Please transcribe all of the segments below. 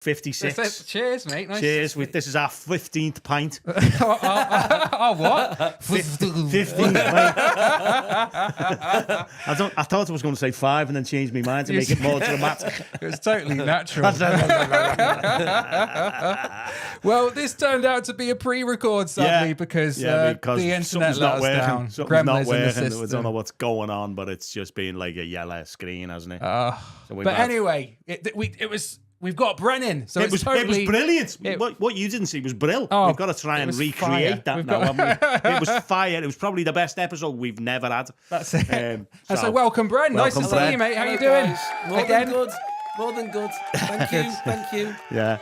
56. Cheers, mate. Nice. Cheers. This is our 15th pint. Oh, what? 15th pint. I thought I was going to say 5 and then change my mind to make it more dramatic. It was totally natural. Well, this turned out to be a pre-record, sadly, because the internet let us down. Something's not working. I don't know what's going on, but it's just been like a yellow screen, hasn't it? Anyway, we've got Bren in, so it was brilliant. What you didn't see was brilliant. We've got to try and recreate that now, haven't we? It was fire. It was probably the best episode we've never had. That's it. So welcome, Bren. Nice to see you, mate. How you doing? More than good. Thank you. Yeah.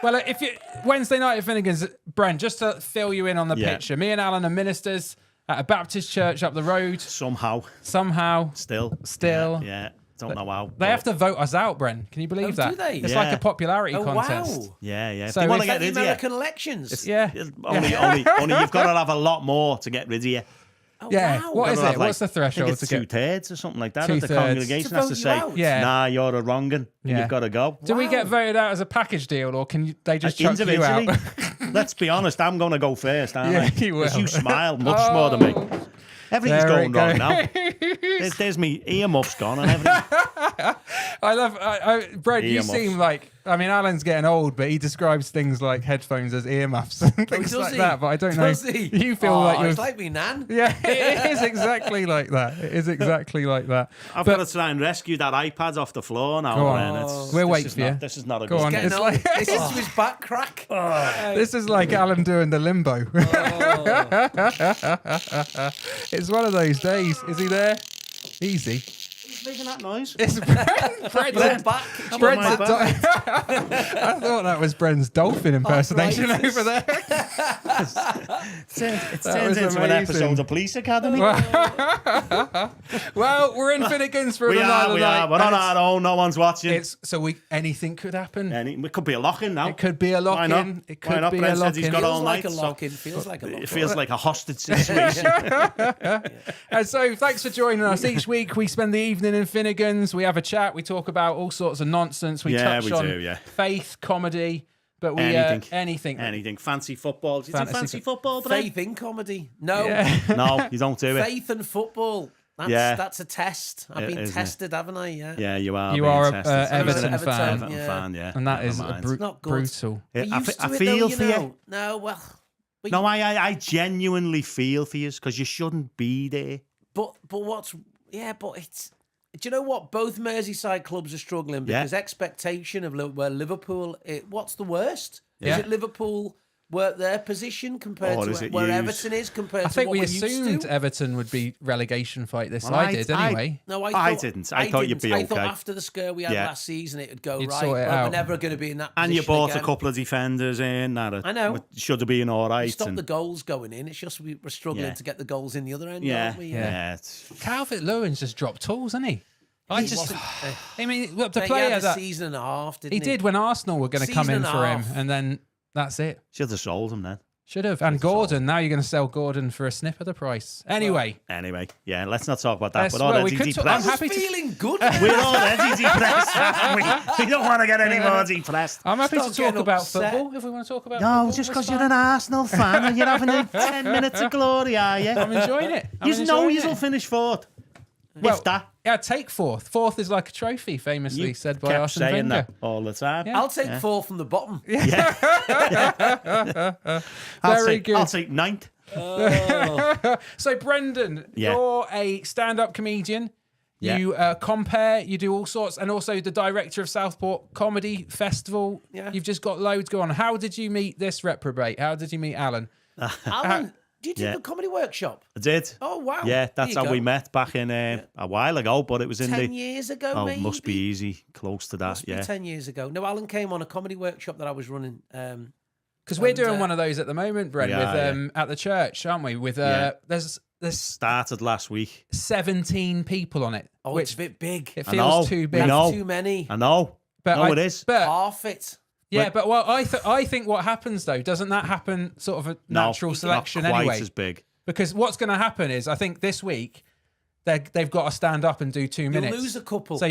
Well, if you Wednesday night at Finnegan's, Bren, just to fill you in on the picture, me and Allan are ministers at a Baptist church up the road. Somehow. Still. Yeah. Don't know how. They have to vote us out, Bren. Can you believe that? Do they? It's like a popularity contest. Wow. Yeah. So if they want It's to like get the rid American of you. elections. Only you've got to have a lot more to get rid of you. Oh, Yeah. wow. What is it? What's the I threshold think it's to get? 2/3 or something like that. The 2/3. congregation To has vote to you say, out? Yeah. nah, you're a wrong 'un. Yeah. You've got to go. Do we get voted out as a package deal, or can they just chuck you Individually, out? let's be honest, I'm going to go first, aren't I? You will. 'Cause you smile much more than me. Everything's There going it wrong goes. now. There's me earmuffs gone and everything. I love, Brad, you Earmuffs. seem like, I mean, Alan's getting old, but he describes things like headphones as earmuffs and things does like he? that. But I don't know. Does he? You feel like you're. It's like me, Nan. Yeah, it is exactly like that. It is exactly like that. I've got to try and rescue that iPad off the floor now. Go on. Ren. We're waiting for you. This is not a Go good on. Getting It's old. like- This is his back crack. This is like Alan doing the limbo. It's one of those days. Is he there? Easy. He's making that noise. It's Bren's Look back. my I thought that was Bren's dolphin impersonation Arthritis. over there. It was turns into an amazing. episode of Police Academy. Well, we're in Finnegan's for we another are. night. We're on our own. No one's watching. Anything could happen. It could be a lock-in now. It could be a Why not? lock-in. It Why could not? be Bren a said he's got lock-in. all Feels like night. a lock-in. Feels like a lock-in. It feels like a hostage situation. And so thanks for joining us. Each week we spend the evening in Finnegan's. We have a chat. We talk about all sorts of nonsense. We touch on faith, comedy, but we anything. Fancy football. Do you do fancy football, Bren? Faith in comedy. No. No, you don't do it. Faith and football. That's a test. I've been tested, haven't I? Yeah, you are. You are being a tested. Everton fan. Everton fan, yeah. And that is not good. brutal. I feel for you. No, well. No, I genuinely feel for you because you shouldn't be there. But it's. Do you know what? Both Merseyside clubs are struggling because expectation of where Liverpool. What's the worst? Is it Liverpool work their position compared to where Everton is compared I to think what we we're used assumed to? Everton would be relegation fight this. I did anyway. No, I didn't. I thought you'd be okay. I thought after the scare we had last season, it'd go You'd right. sort it out. We're never going to be in that And position you bought again. a couple of defenders in. I know. Should have been all right. Stop the goals going in. It's just we're struggling to get the goals in the other end, aren't we? Calvert-Lewin's just dropped tools, hasn't he? I mean, look, the He player had a that season and a half, didn't he did when Arsenal were going to come in Season and for a him, half. and then that's it. Should have sold him then. Should have. And Gordon, now you're going to sell Gordon for a snip of the price. Anyway, yeah, let's not talk about that. We're well, we already could depressed. I'm happy to. Feeling good. We're already depressed, aren't we? We don't want to get any more depressed. I'm happy Stop to talk getting about upset. football if we want to talk about No, football. just it's because you're fine. an Arsenal fan and you're having 10 minutes of glory, are you? I'm enjoying it. You know you'll finish fourth. Well, if that. Yeah, take fourth. Fourth is like a trophy, famously said by kept Arsene saying Wenger. that all the time. Yeah. I'll take four from the bottom. Very good. I'll take ninth. So, Brendan, you're a stand-up comedian. Yeah. You compare, you do all sorts, and also the director of Southport Comedy Festival. Yeah. You've just got loads going on. How did you meet this reprobate? How did you meet Allan? Alan, did you do the comedy workshop? I did. Oh, wow. Yeah, that's There how you we go. met back in a while ago, but it was in 10 years ago, Oh, maybe? must be easy. Close to that, Must be yeah. 10 years ago. No, Alan came on a comedy workshop that I was running. Because we're doing one of those at the moment, Bren, with yeah. at the church, aren't we? With there's Started last week. 17 people on it. Oh, which it's a bit big. it I know, feels too big. I know. Too many. I know. But it is. But Half it. yeah, but well, I think what happens though, doesn't that happen sort of a natural selection not quite anyway? as big. Because what's going to happen is, I think this week they've got to stand up and do 2 minutes. You'll lose a couple. So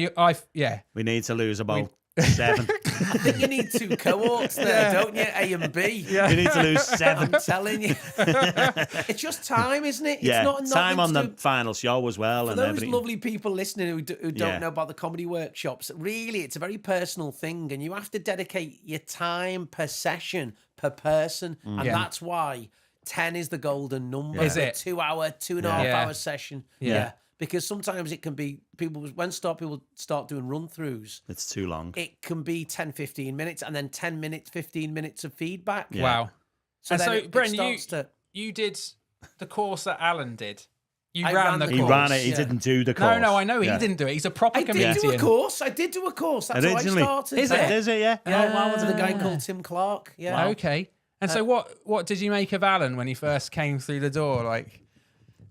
We need to lose about 7. I think you need 2 cohorts there, don't you? A and B. Yeah. You need to lose 7. I'm telling you. It's just time, isn't it? Yeah, it's time on the final show as well. For and those everything. lovely people listening who don't know about the comedy workshops, really, it's a very personal thing, and you have to dedicate your time per session, per person, and that's why 10 is the golden number. Is it? 2 hour, 2.5 hour session. Yeah. Because sometimes it can be people start doing run throughs. It's too long. It can be 10, 15 minutes, and then 10 minutes, 15 minutes of feedback. Yeah. Wow. So, Bren, you did the course that Allan did. You ran the course. He ran it. He didn't do the course. No, I know he didn't do it. He's a proper comedian. I did do a course. That's how I started. Is it? Is it? Yeah. Yeah. Oh, wow. Was it a guy called Tim Clark? Yeah. Wow. Okay. And so what did you make of Allan when he first came through the door? Like,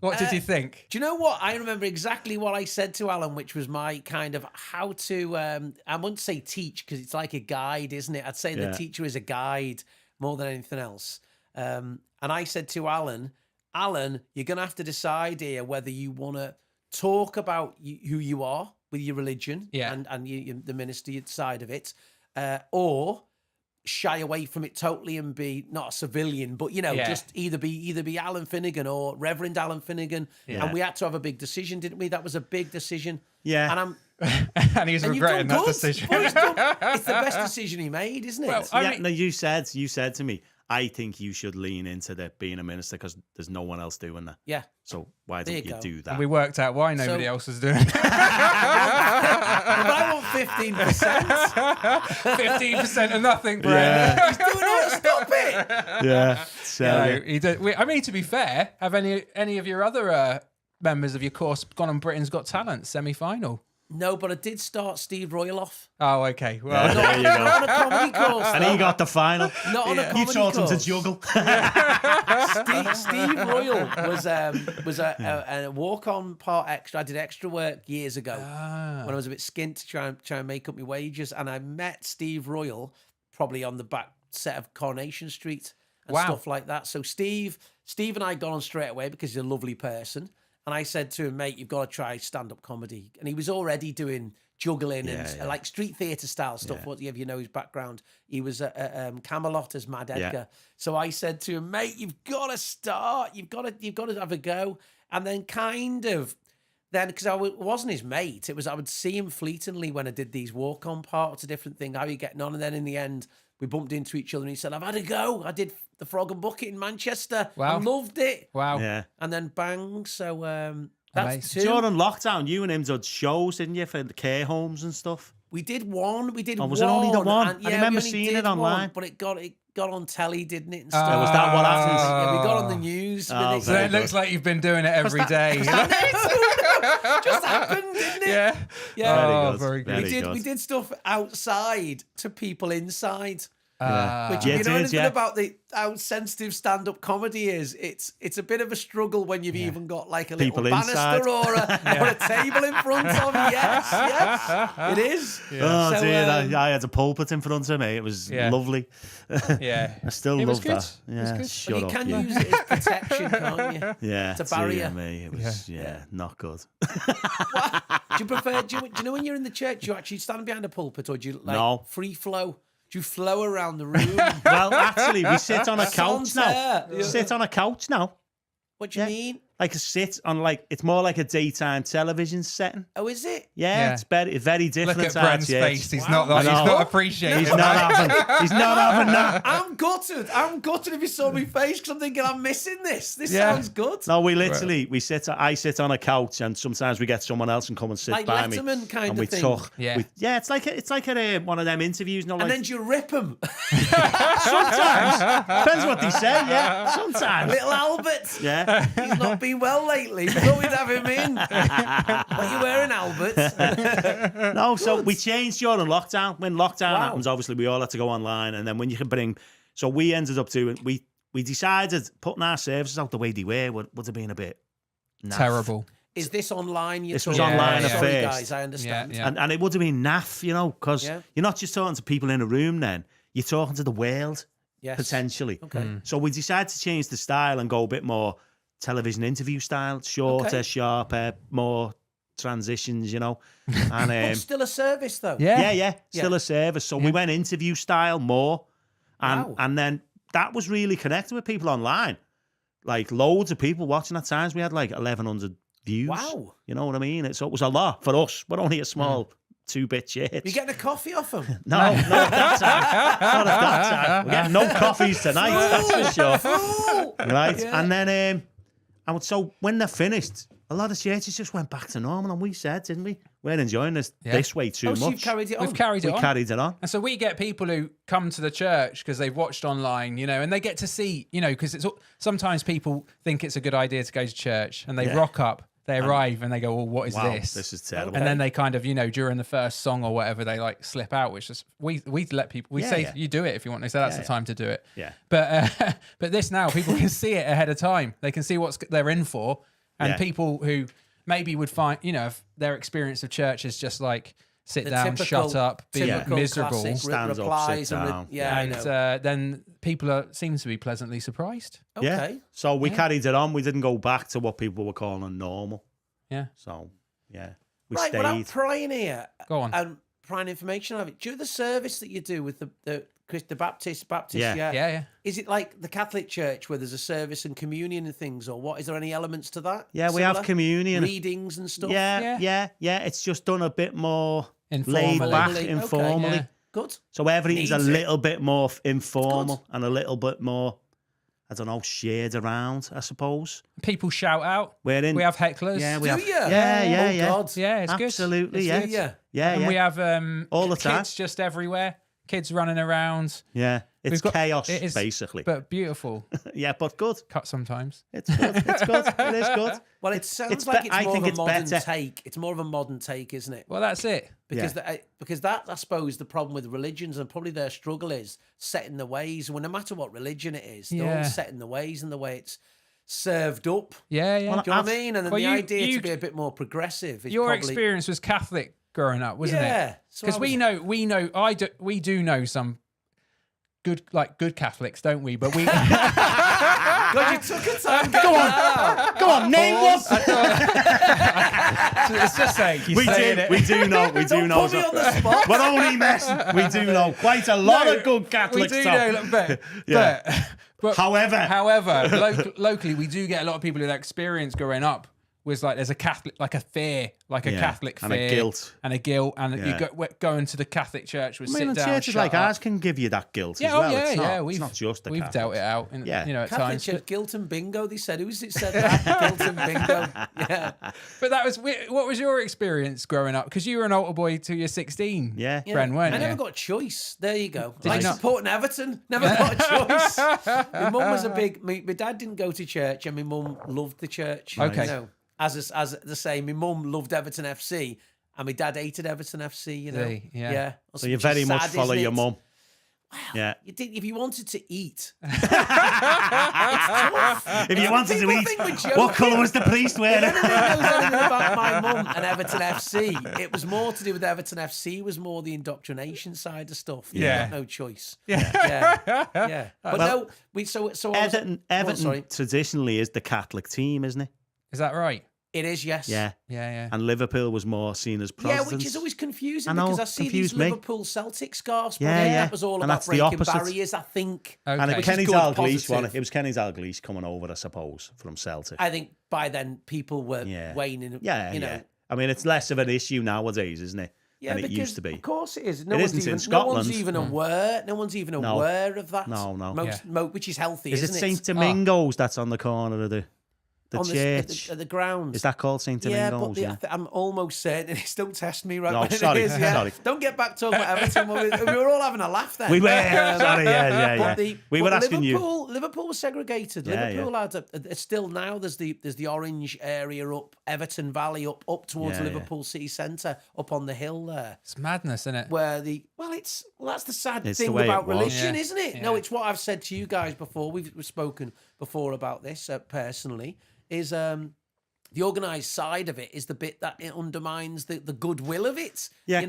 what did you think? Do you know what? I remember exactly what I said to Allan, which was my kind of how to, I wouldn't say teach, because it's like a guide, isn't it? I'd say the teacher is a guide more than anything else. And I said to Allan, you're going to have to decide here whether you want to talk about who you are with your religion and the ministry side of it, or shy away from it totally and be not a civilian, but just either be Allan Finnegan or Reverend Allan Finnegan. And we had to have a big decision, didn't we? That was a big decision. Yeah. And and he's regretting that decision. It's the best decision he made, isn't it? Well, no, you said to me, I think you should lean into being a minister because there's no one else doing that. Yeah. So why don't you do that? And we worked out why nobody else was doing it. But I want 15%. 15% of nothing, Bren. Yeah. He's doing all stop it. Yeah. So, he did. I mean, to be fair, have any of your other members of your course gone on Britain's Got Talent semi-final? No, but I did start Steve Royal off. Oh, okay. Well, there you go. Not on a comedy course. And he got the final. Not on a comedy You taught him to course. juggle. Steve Royal was a walk-on part extra. I did extra work years ago when I was a bit skint to try and make up my wages, and I met Steve Royal probably on the back set of Coronation Street and stuff like that. So Steve and I got on straight away because he's a lovely person. And I said to him, mate, you've got to try stand-up comedy. And he was already doing juggling and like street theatre style stuff. Yeah. What if you know his background? He was at Camelot as Mad Edgar. So I said to him, mate, you've got to start. You've got to have a go. And then because I wasn't his mate, I would see him fleetingly when I did these walk-on parts, a different thing. How are you getting on? And then in the end, we bumped into each other and he said, I've had a go. I did the Frog and Bucket in Manchester. Wow. I loved it. Wow. Yeah. And then bang. So that's 2. During lockdown, you and him did shows, didn't you, for the care homes and stuff? We did one. Was it only the one? I remember seeing it online. But it got on telly, didn't it? And stuff. Was that what happened? Yeah, we got on the news. Oh, So it looks like you've been doing it every day. Just happened, didn't it? Yeah. Yeah. Very good. We did stuff outside to people inside. Yeah. Which, you know anything about how sensitive stand-up comedy is? It's a bit of a struggle when you've even got like a people little inside. banister or a table in front of you. Yes, it is. Oh, So, dear. I had a pulpit in front of me. It was lovely. Yeah. I still It was love good. that. It was Yeah, good. shut But you up. can Yeah. use it as protection, can't you? Yeah, It's a barrier. Me. It was not good. Do you prefer? Do you know when you're in the church, do you actually stand behind a pulpit, or do you like free flow? Do you flow around the room? Well, actually, we sit on a couch now. Yeah. Sit on a couch now. What do you mean? Like a sit on it's more like a daytime television setting. Oh, is it? Yeah, it's very different. Look at Bren's face. He's not appreciating. He's not having that. I'm gutted. If you saw my face, because I'm thinking I'm missing this. This sounds good. No, I sit on a couch, and sometimes we get someone else and come and sit like by Letterman me, kind and of we thing. talk. Yeah, it's like one of them interviews. And then do you rip them? Sometimes depends what they say. Yeah, sometimes. Little Albert. Yeah, he's not been well lately. We thought we'd have him in. What you wearing, Albert? No, so we changed during lockdown. When lockdown happens, obviously we all had to go online, and then when you can bring, so we ended up doing. We decided putting our services out the way they were would have been a bit naff. Terrible. Is this online? This was online at Sorry, first. guys, I understand. Yeah. And it would have been naff, because you're not just talking to people in a room then, you're talking to the world, potentially. Okay. So we decided to change the style and go a bit more television interview style, shorter, sharper, more transitions, you know. And But still a service, though. yeah, still a service. So we went interview style more, and then that was really connecting with people online. Like loads of people watching at times. We had like 1,100 views. Wow, you know what I mean? So it was a lot for us. We're only a small 2-bit church. You getting a coffee off them? No, not at that time. Not at that time. We're getting no coffees tonight. That's for sure. Right, and then so when they're finished, a lot of churches just went back to normal, and we said, didn't we? We're enjoying this way too much. So you've carried it on. We've carried it on. And so we get people who come to the church because they've watched online, you know, and they get to see, you know, because sometimes people think it's a good idea to go to church, and they rock up, they arrive, and they go, "Well, what is this? This is terrible." And then they kind of, you know, during the first song or whatever, they like slip out, which is we let people say you do it if you want. They say that's the time to do it. Yeah. But this now people can see it ahead of time. They can see what they're in for, and people who maybe would find, you know, if their experience of church is just like sit down, shut up, be miserable, stands up, sit down. Then people seem to be pleasantly surprised. Okay. Yeah. So we carried it on. We didn't go back to what people were calling normal. Yeah. So we right, stayed. Without prying here, go on, and prying information of it. Do the service that you do with the Baptist, yeah. Is it like the Catholic Church where there's a service and communion and things, or what? Is there any elements to that? Yeah, we have communion, readings and stuff. Yeah. It's just done a bit more informally. laid back, informally. Okay, yeah. Good. So everything's a little bit more informal and a little bit more, I don't know, shared around, I suppose. People shout out. We have hecklers. Yeah, Do you? Yeah. God. Yeah, it's absolutely, good. Yeah. And we have all the time. kids just everywhere. Kids running around. Yeah, it's chaos, basically. But beautiful. Yeah, but good. Cut sometimes. It's good. It is good. Well, it sounds like it's more of a modern take. It's more of a modern take, isn't it? Well, that's it. Because that, I suppose, the problem with religions and probably their struggle is setting the ways. Well, no matter what religion it is, they're all setting the ways and the way it's served up. Yeah. Do you know what I mean? And then the idea to be a bit more progressive is your experience was Catholic growing up, wasn't it? Yeah. Because we do know some good Catholics, don't we? But we God, you took a time. Go on, name one. Let's just say we do know. Don't put me on the spot. We're only messing. We do know quite a lot of good Catholics. We do know, but however, locally we do get a lot of people who experience growing up was like there's a Catholic, like a fear, like a Catholic fear. And a guilt. And you go into the Catholic church with sit down, churches like ours can give you that guilt as well. It's not just the We've Catholics. dealt it out, at Catholic times. church, guilt and bingo, they said. Who's it said that? Guilt and bingo. Yeah. But what was your experience growing up? Because you were an altar boy till you're 16. Yeah. Bren, weren't you? I never got a choice. There you go. Did you not? Supporting Everton. Never got a choice. My mum was my dad didn't go to church and my mum loved the church. Okay. You know, as the same, my mum loved Everton FC and my dad hated Everton FC, you know. Yeah. So you very much follow your mum. Wow. Yeah. You think if you wanted to eat. If you wanted to eat, what colour was the priest wearing? Anything about my mum and Everton FC, it was more to do with Everton FC, was more the indoctrination side of stuff. Yeah. No choice. Yeah. But well, Everton traditionally is the Catholic team, isn't it? Is that right? It is, yes. Yeah. And Liverpool was more seen as Protestants. Yeah, which is always confusing because I see these Liverpool Celtic scarves. That was all and about that's breaking the barriers, I think. Okay. And Kenny Dalglish won it. It was Kenny Dalglish coming over, I suppose, from Celtic. I think by then people were waning. Yeah. I mean, it's less of an issue nowadays, isn't it? Yeah, than it used to be. Of course it is. It isn't in Scotland. No one's even aware. No one's even aware of that. No. Which is healthy, isn't it? Is it St. Domingo's that's on the corner of the church? At the grounds. Is that called St. Domingo's? Yeah, but I'm almost certain it is. Don't test me when sorry, it is. Yeah. Sorry. Don't get back talking about Everton. We were all having a laugh then. We were. Sorry, yeah. We were asking Liverpool was segregated. Liverpool had still now. There's the orange area up Everton Valley up towards Liverpool City Centre up on the hill there. It's madness, isn't it? Where that's the sad thing about religion, isn't it? Yeah. No, it's what I've said to you guys before. We've spoken before about this personally. Is the organised side of it is the bit that it undermines the goodwill of it. Yeah,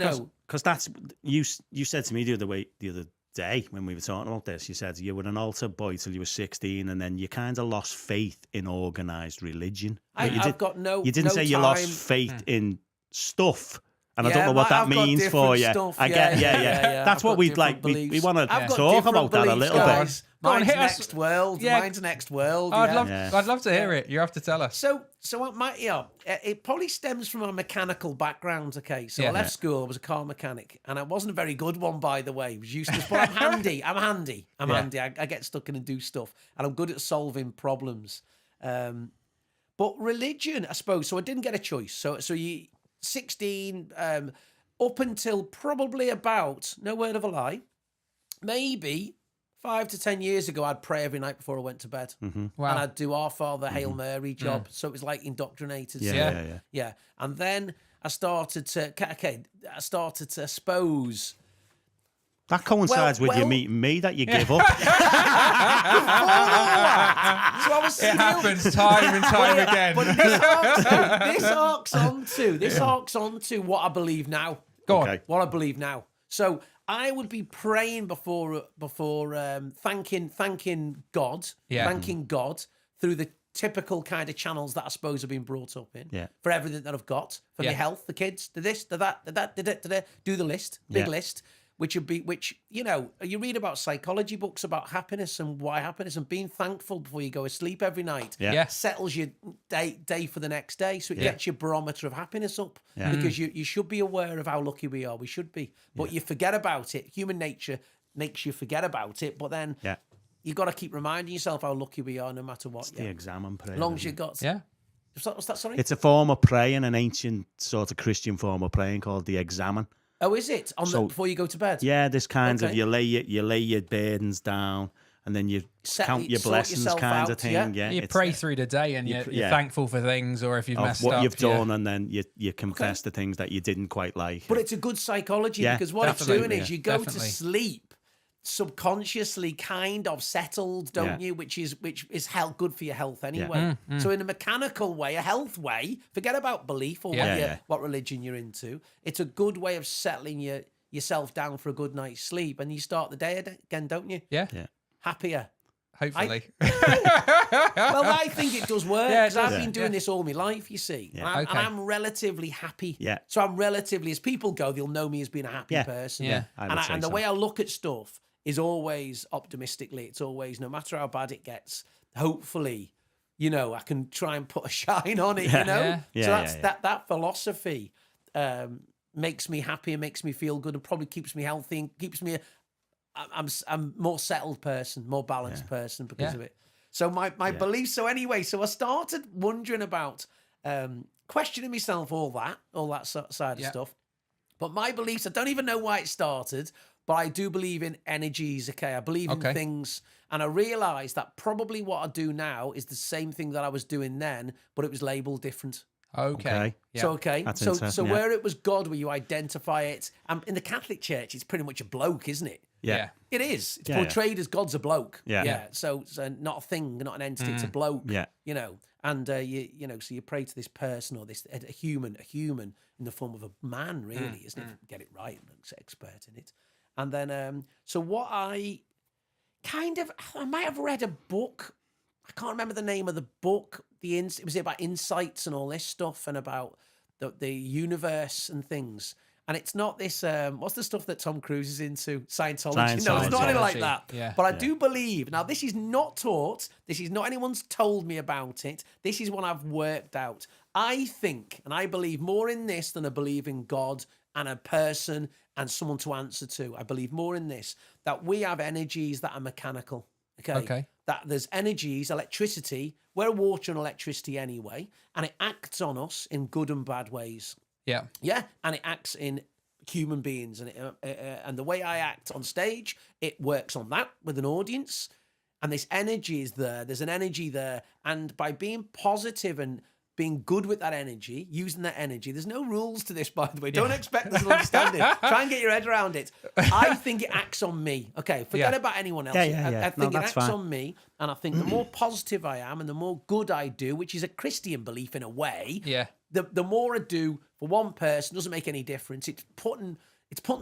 because that's you said to me the other day when we were talking about this. You said you were an altar boy till you were 16, and then you kind of lost faith in organised religion. You didn't say you lost faith in stuff. And I don't know what that means for you. Stuff. I get, That's what we'd like. We want to talk about that a little bit. Mine's next world. Mine's next world. I'd love to hear it. You have to tell us. So it probably stems from our mechanical background. Okay, so I left school. I was a car mechanic, and I wasn't a very good one, by the way. It was useless, but I'm handy. I'm handy. I get stuck in and do stuff, and I'm good at solving problems. But religion, I suppose. So I didn't get a choice. So you 16 up until probably about, no word of a lie, maybe 5 to 10 years ago, I'd pray every night before I went to bed. Mm-hmm. Wow. And I'd do Our Father, Hail Mary job. So it was like indoctrinated. Yeah. And then I started to suppose. That coincides with you meeting me that you give up. So I was it happens time and time again. But this arcs on to what I believe now. Go on. What I believe now. So I would be praying before thanking God, thanking God through the typical kind of channels that I suppose I've been brought up in. For everything that I've got, for my health, the kids, the this, the that, do the list, big list. Which you read about psychology books about happiness and why happiness, and being thankful before you go to sleep every night settles your day for the next day. So it gets your barometer of happiness up because you should be aware of how lucky we are. We should be. But you forget about it. Human nature makes you forget about it. But then you've got to keep reminding yourself how lucky we are no matter what. It's the examen prayer. As long as you got... What's that, sorry? It's a form of praying, an ancient sort of Christian form of praying called the examen. Oh, is it? Before you go to bed? Yeah, this kind of, you lay your burdens down, and then you count your blessings kind of thing. Yeah. You pray through the day, and you're thankful for things, or if you've messed up. What you've done, and then you confess the things that you didn't quite like. But it's a good psychology, because what it's doing is you go to sleep subconsciously kind of settled, don't you? Which is good for your health anyway. So in a mechanical way, a health way, forget about belief or what religion you're into. It's a good way of settling yourself down for a good night's sleep, and you start the day again, don't you? Yeah. Happier. Hopefully. Well, I think it does work, because I've been doing this all my life, you see. And I'm relatively happy. So I'm relatively, as people go, they'll know me as being a happy person. And the way I look at stuff is always optimistically. It's always, no matter how bad it gets, hopefully, I can try and put a shine on it, So that philosophy makes me happy and makes me feel good, and probably keeps me healthy and keeps me... I'm a more settled person, more balanced person because of it. So my beliefs. So anyway, so I started wondering about questioning myself, all that side of stuff. But my beliefs, I don't even know why it started, but I do believe in energies. Okay, I believe in things, and I realised that probably what I do now is the same thing that I was doing then, but it was labelled different. Okay. So where it was God, where you identify it, in the Catholic Church, it's pretty much a bloke, isn't it? Yeah. It is. It's portrayed as God's a bloke. Yeah. So not a thing, not an entity. It's a bloke. Yeah. And so you pray to this person or a human in the form of a man, really, isn't it? Get it right, I'm an expert in it. And then, so what I might have read a book. I can't remember the name of the book. It was about insights and all this stuff, and about the universe and things. And it's not this, what's the stuff that Tom Cruise is into? Scientology. No, it's not anything like that. Yeah. But I do believe, now this is not taught, this is not anyone's told me about it, this is what I've worked out. I think, and I believe more in this than I believe in God and a person and someone to answer to. I believe more in this, that we have energies that are mechanical. Okay. That there's energies, electricity, we're water and electricity anyway, and it acts on us in good and bad ways. Yeah, and it acts in human beings, and the way I act on stage, it works on that with an audience, and this energy is there. There's an energy there, and by being positive and being good with that energy, using that energy, there's no rules to this, by the way. Don't expect there's an understanding. Try and get your head around it. I think it acts on me. Okay, forget about anyone else. I think it acts on me, and I think the more positive I am and the more good I do, which is a Christian belief in a way, the more I do for one person doesn't make any difference. It's putting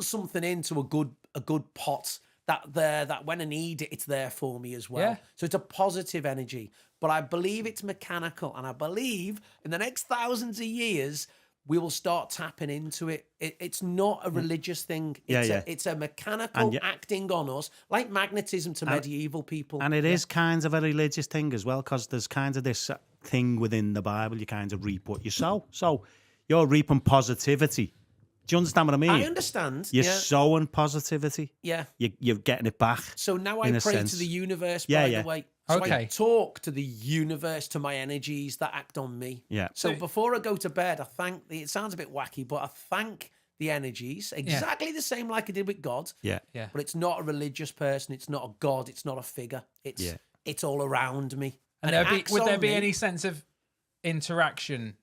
something into a good pot that when I need it, it's there for me as well. Yeah. So it's a positive energy. But I believe it's mechanical, and I believe in the next thousands of years we will start tapping into it. It's not a religious thing. It's a mechanical acting on us, like magnetism to medieval people. And it is kind of a religious thing as well, because there's kind of this thing within the Bible, you kind of reap what you sow. So you're reaping positivity. Do you understand what I mean? I understand. You're sowing positivity. Yeah. You're getting it back. So now I pray to the universe, by the way. So I talk to the universe, to my energies that act on me. Yeah. So before I go to bed, I thank it sounds a bit wacky, but I thank the energies exactly the same like I did with God. Yeah. Yeah. But it's not a religious person. It's not a God. It's not a figure. It's all around me. And would there be any sense of interaction?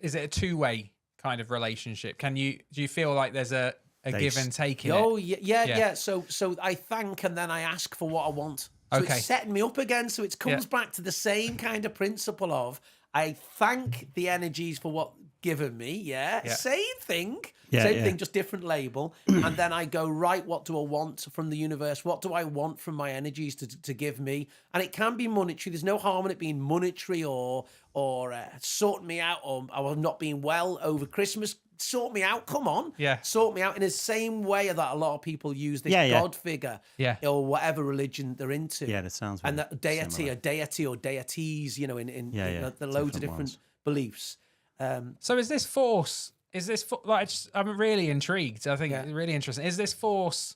Is it a two-way kind of relationship? Do you feel like there's a give and take in it? Oh, yeah. So I thank and then I ask for what I want. So it's setting me up again. So it comes back to the same kind of principle of I thank the energies for what given me. Yeah. Same thing. Same thing, just different label. And then I go, right, what do I want from the universe? What do I want from my energies to give me? And it can be monetary. There's no harm in it being monetary or sorting me out, or I was not being well over Christmas. Sort me out, come on. Yeah. Sort me out in the same way that a lot of people use this God figure or whatever religion they're into. Yeah, that sounds and that deity or deities, in the loads of different beliefs. So is this force, I'm really intrigued. I think it's really interesting. Is this force,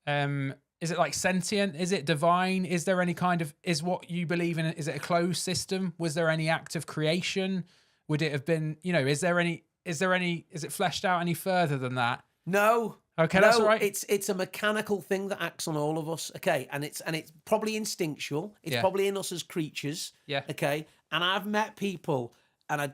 is it like sentient? Is it divine? Is there any kind of, is what you believe in, is it a closed system? Was there any act of creation? Would it have been, is it fleshed out any further than that? No. Okay, that's all right. It's a mechanical thing that acts on all of us. Okay, and it's probably instinctual. It's probably in us as creatures. Yeah. Okay, and I've met people, and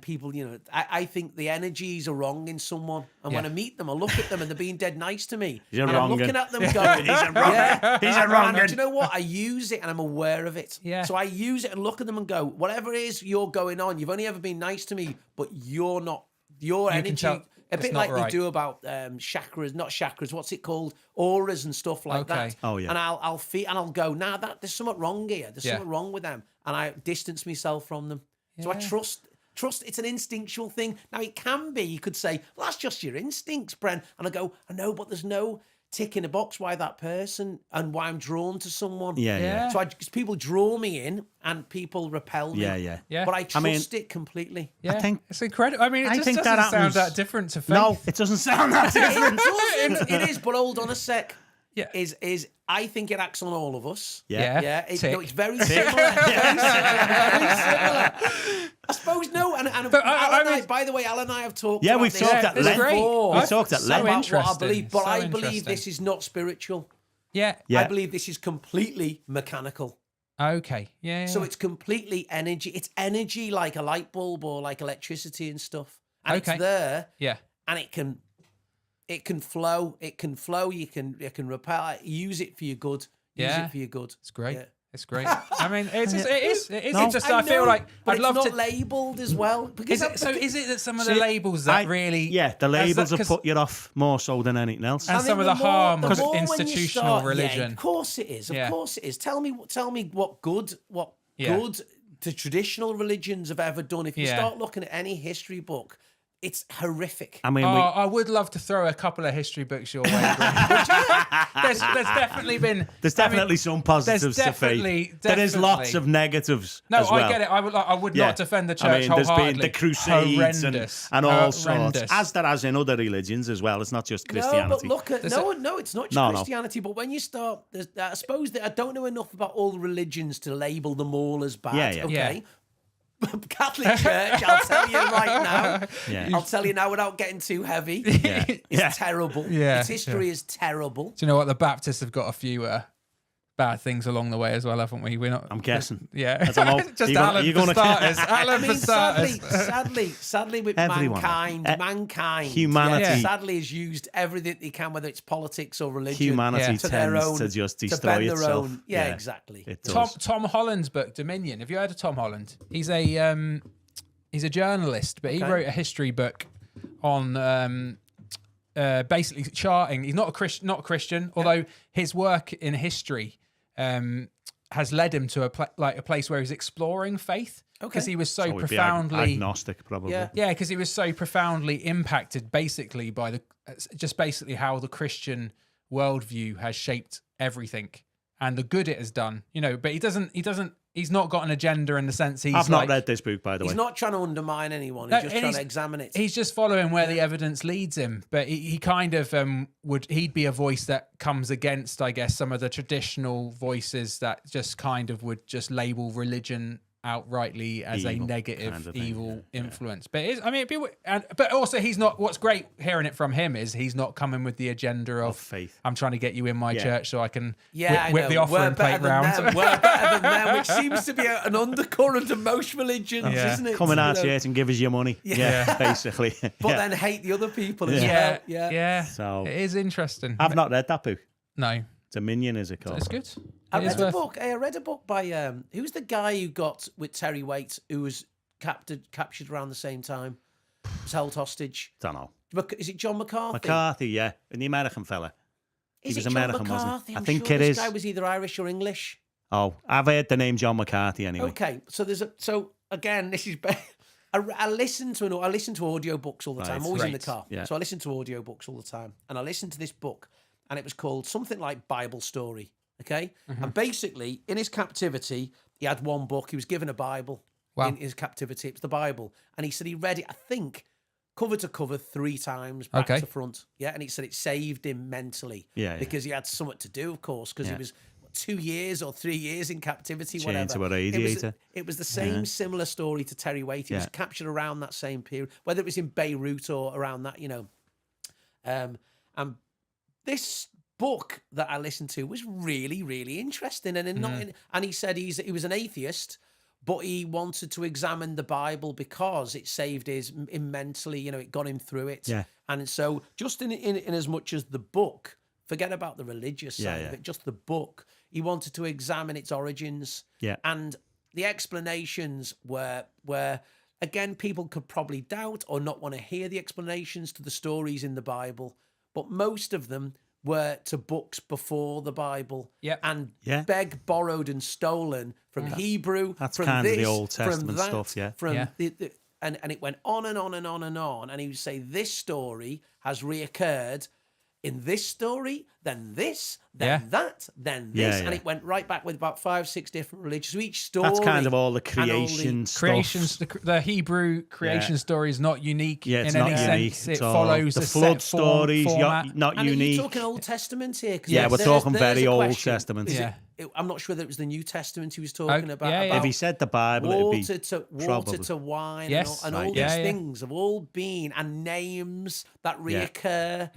people. I think the energies are wrong in someone, and when I meet them, I look at them, and they're being dead nice to me. I'm looking at them going, he's a wrong. He's a wrong. And do you know what? I use it, and I'm aware of it. Yeah. So I use it and look at them and go, whatever it is you're going on, you've only ever been nice to me, but you're not. Your energy. A bit like we do about chakras, not chakras. What's it called? Auras and stuff like that. Oh yeah. And I'll feel, and I'll go, there's something wrong here. There's something wrong with them, and I distance myself from them. So I trust. It's an instinctual thing. Now it can be. You could say, well, that's just your instincts, Bren. And I go, I know, but there's no tick in a box why that person and why I'm drawn to someone. Yeah. So people draw me in and people repel me. Yeah. But I trust it completely. Yeah. I think it's incredible. I mean, it just doesn't sound that different to faith. No, it doesn't sound that different. It is, but hold on a sec. Yeah. Is I think it acts on all of us. Yeah. It's very similar. Very similar. I suppose no. By the way, Alan and I have talked. Yeah, about we've this talked at length. Before. We've talked at length about what I believe, but So I believe interesting. this is not spiritual. Yeah. I believe this is completely mechanical. Okay. Yeah. So it's completely energy. It's energy like a light bulb or like electricity and stuff. And it's there. Yeah. And it can flow. It can flow. You can repel. Use it for your good. Use it for your good. It's great. Yeah. It's great. I mean, it is. No. It's just I feel like I'd love it's to. not labeled as well. Because Is it that some of the labels that really? Yeah, the labels have put you off more so than anything else. And some of the harm of institutional religion. Yeah, of course it is. Of course it is. Tell me what good the traditional religions have ever done. If you start looking at any history book, it's horrific. I mean, I would love to throw a couple of history books your way. there's definitely been. There's definitely some positives to faith. There is lots of negatives. No, as well. I get it. I would not defend the church there's wholeheartedly. been the Crusades and all sorts, as there has in other religions as well. It's not just Christianity. No, but look at no, it's not just Christianity. But when you start, I suppose that I don't know enough about all the religions to label them all as bad. Yeah. Okay. Catholic Church, I'll tell you right now. Yeah. I'll tell you now without getting too heavy. It's terrible. Yeah. Its history is terrible. Do you know what? The Baptists have got a few bad things along the way as well, haven't we? We're not. I'm guessing. Yeah. I don't know. Just Alan for starters. Alan for starters. Sadly, with Everyone. mankind, humanity, sadly has used everything they can, whether it's politics or religion. Humanity to their tends own, to just to destroy bend their itself. own. Yeah, exactly. It does. Tom Holland's book Dominion. Have you heard of Tom Holland? He's a journalist, but he wrote a history book on basically charting. He's not a Christian, although his work in history has led him to a place where he's exploring faith. Because he was so profoundly agnostic, probably. Yeah, because he was so profoundly impacted, basically by basically how the Christian worldview has shaped everything and the good it has done. But he's not got an agenda in the sense I've not read this book, by the way. He's not trying to undermine anyone. He's just trying to examine it. He's just following where the evidence leads him. But he kind of he'd be a voice that comes against, I guess, some of the traditional voices that just kind of would just label religion outrightly as evil, a negative, kind of evil influence. But but also he's not. What's great hearing it from him is he's not coming with the agenda of faith. I'm trying to get you in my church so I can whip the offering plate round. We're better than them, which seems to be an undercurrent of most religions, isn't it? Come in our church and give us your money. Yeah, basically. But then hate the other people as well. Yeah. So it is interesting. I've not read that book. No. It's a Minion, is it called? It's good. I read a book by who's the guy who got with Terry Waite, who was captured around the same time, was held hostage. Don't know. Is it John McCarthy? McCarthy, yeah, and the American fella. He was John American, McCarthy? wasn't he? I think it is. This guy was either Irish or English. Oh, I've heard the name John McCarthy anyway. Okay, so again, this is. I listen to audiobooks all the time. I'm always in the car, so I listen to audiobooks all the time, and I listened to this book, and it was called something like Bible Story. Okay, and basically, in his captivity, he had one book. He was given a Bible in his captivity. It was the Bible, and he said he read it, I think, cover to cover 3 times, back to front. Yeah, and he said it saved him mentally. Because he had something to do, of course, because he was 2 years or 3 years in captivity, Chained whatever. to a radiator. It was the same similar story to Terry Waite. He was captured around that same period, whether it was in Beirut or around that, and this book that I listened to was really, really interesting. And he said he was an atheist, but he wanted to examine the Bible because it saved him mentally. It got him through it. Yeah. And so, just in as much as the book, forget about the religious side of it, just the book, he wanted to examine its origins. Yeah. And the explanations were again, people could probably doubt or not want to hear the explanations to the stories in the Bible, but most of them were to books before the Bible, and begged, borrowed, and stolen from Hebrew. That's from kind this, of the Old Testament from that, stuff, and it went on and on and on and on. And he would say, this story has reoccurred in this story, then this, then that, then this. And it went right back with about 5-6 different religions. So each story. That's kind of all the creation stuff. The Hebrew creation story is not unique in any sense. It all follows the a flood set stories, format. not and unique. Are you talking Old Testament here? We're talking very Old Testament. I'm not sure that it was the New Testament he was talking about. If he said the Bible, water it'd be water to wine, and all these things have all been, and names that reoccur.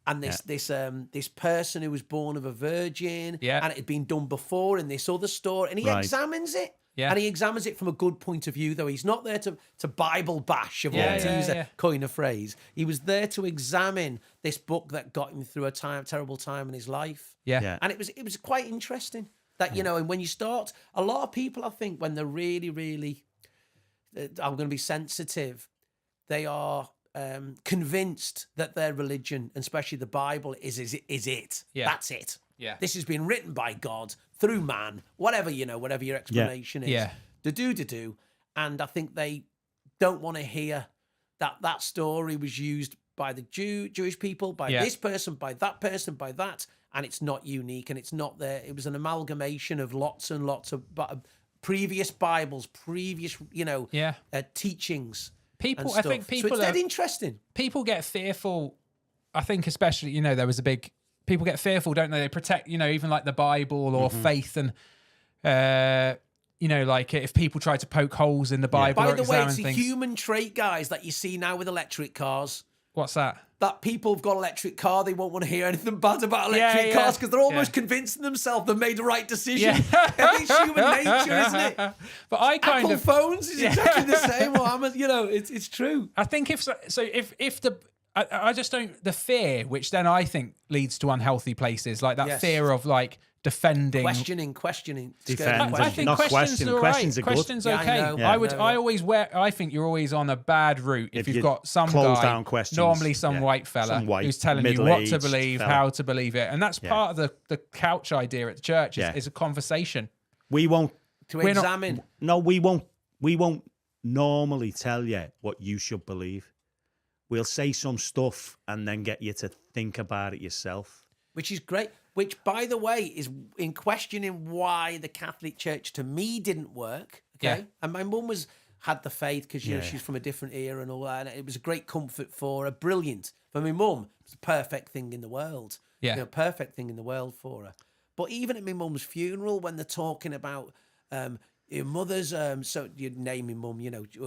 And this person who was born of a virgin, and it had been done before in this other story, and he examines it. And he examines it from a good point of view, though. He's not there to Bible bash, to use a coin a phrase. He was there to examine this book that got him through a terrible time in his life. And it was quite interesting that, and when you start, a lot of people, I think, when they're really, really, I'm going to be sensitive, they are convinced that their religion, and especially the Bible, is it. That's it. This has been written by God through man, whatever your explanation is. Do. And I think they don't want to hear that story was used by the Jewish people, by this person, by that person, by that, and it's not unique, and it's not there. It was an amalgamation of lots and lots of previous Bibles, previous teachings. I think people so it's dead interesting. People get fearful. I think especially, there was people get fearful, don't they? They protect, even like the Bible or faith, and like if people try to poke holes in the Bible. By the way, it's a human trait, guys, that you see now with electric cars. What's that? That people have got an electric car, they won't want to hear anything bad about electric cars because they're almost convincing themselves they've made the right decision. It's human nature, isn't it? But I kind Apple phones is exactly the same. Or it's true. I think if the I just don't, the fear, which then I think leads to unhealthy places, like that fear of like defending, questioning, defending. I think Not questions are all questions right. are good. Questions Yeah, okay. I know. I think you're always on a bad route if you've you got some close guy, down questions, normally some white fella, who's telling you what to believe, how to believe it, and that's part of the couch idea at the church is a conversation. We won't examine. We won't normally tell you what you should believe. We'll say some stuff and then get you to think about it yourself. Which is great. Which, by the way, is in questioning why the Catholic Church to me didn't work. Okay, Yeah. and my mum had the faith because you know she's from a different era and all that, and it was a great comfort for her. Brilliant for my mum. It's the perfect thing in the world. Yeah, perfect thing in the world for her. But even at my mum's funeral, when they're talking about your mother's, so you name my mum,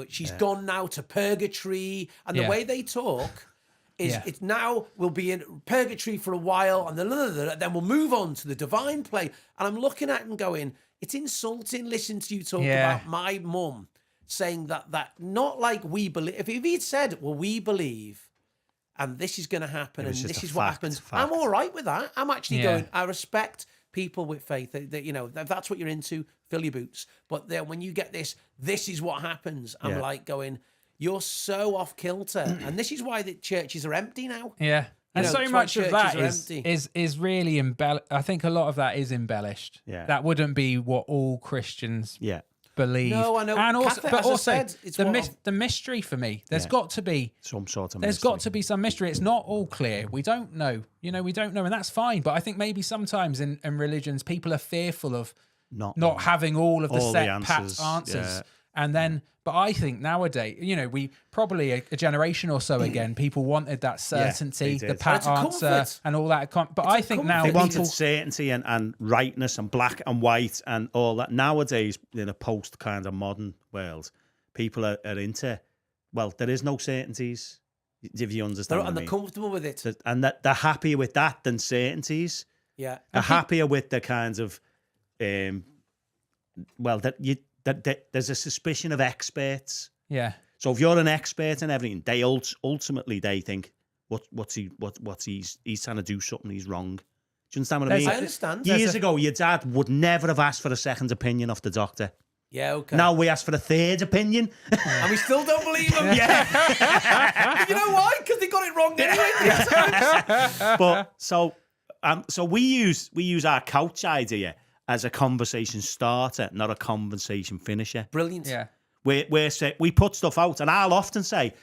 she's gone now to purgatory, and the way they talk. It's now we'll be in purgatory for a while and then we'll move on to the divine plane. And I'm looking at him going, it's insulting listening to you talk about my mum saying that not like we believe. If he'd said, well, we believe and this is going to happen and this is what happens, I'm all right with that. I'm actually going, I respect people with faith that if that's what you're into, fill your boots. But then when you get this is what happens. I'm like going, you're so off kilter, and this is why the churches are empty now. Yeah, and so much of that is really embellished. I think a lot of that is embellished. Yeah, that wouldn't be what all Christians believe. No, I know. And also, Catholic, but also said, the mystery for me. There's got to be some sort of. There's got to be some mystery. It's not all clear. We don't know. We don't know, and that's fine. But I think maybe sometimes in religions, people are fearful of not having all of the set pat answers. Yeah. And then, but I think nowadays, we probably a generation or so again, people wanted that certainty, the pat answer, and all that. But I think now they wanted certainty and rightness and black and white and all that. Nowadays, in a post kind of modern world, people are into. Well, there is no certainties. If you understand, and they're comfortable with it, and that they're happier with that than certainties. Yeah, they're happier with the kinds of, that there's a suspicion of experts. Yeah. So if you're an expert in everything, they ultimately they think he's trying to do something, he's wrong. Do you understand what I mean? I understand. Years ago, your dad would never have asked for a second opinion off the doctor. Yeah, okay. Now we ask for a third opinion. And we still don't believe him. Yeah. You know why? Because they got it wrong anyway. But so we use our couch idea as a conversation starter, not a conversation finisher. Brilliant. Yeah. We put stuff out, and I'll often say,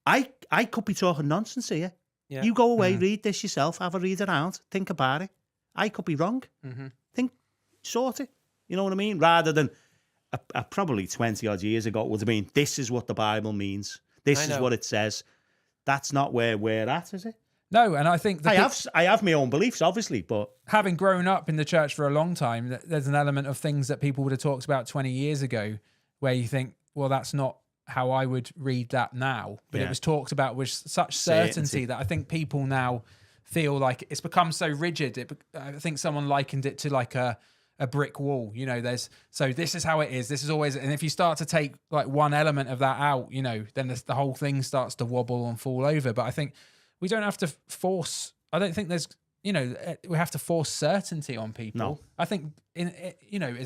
I could be talking nonsense here. Yeah. You go away, read this yourself, have a read around, think about it. I could be wrong. Mm-hmm. Sort it. You know what I mean? Rather than probably 20 odd years ago, it would have been, this is what the Bible means. This is what it says. That's not where we're at, is it? No, and I think I have my own beliefs, obviously, but having grown up in the church for a long time, there's an element of things that people would have talked about 20 years ago where you think, well, that's not how I would read that now. But it was talked about with such certainty that I think people now feel like it's become so rigid. I think someone likened it to like a brick wall. So this is how it is. This is always, and if you start to take like one element of that out, then the whole thing starts to wobble and fall over. But I think we don't have to force. I don't think there's, we have to force certainty on people. No. I think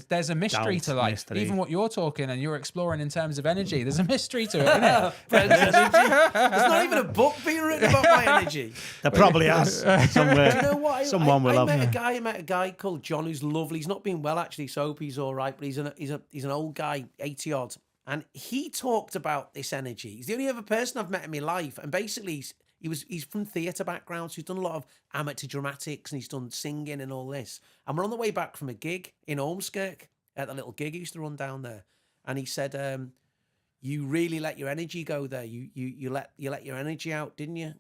there's a mystery to life. Mystery. Even what you're talking and you're exploring in terms of energy, there's a mystery to it, isn't it? There's not even a book being written about my energy. There probably has somewhere. Do you know what? I met a guy called John who's lovely. He's not been well actually, so I hope he's all right. But he's an old guy, 80 odd, and he talked about this energy. He's the only other person I've met in my life, and basically. He's from theatre background, so he's done a lot of amateur dramatics and he's done singing and all this. And we're on the way back from a gig in Ormskirk at the little gig he used to run down there. And he said, "You really let your energy go there. You let your energy out, didn't you?"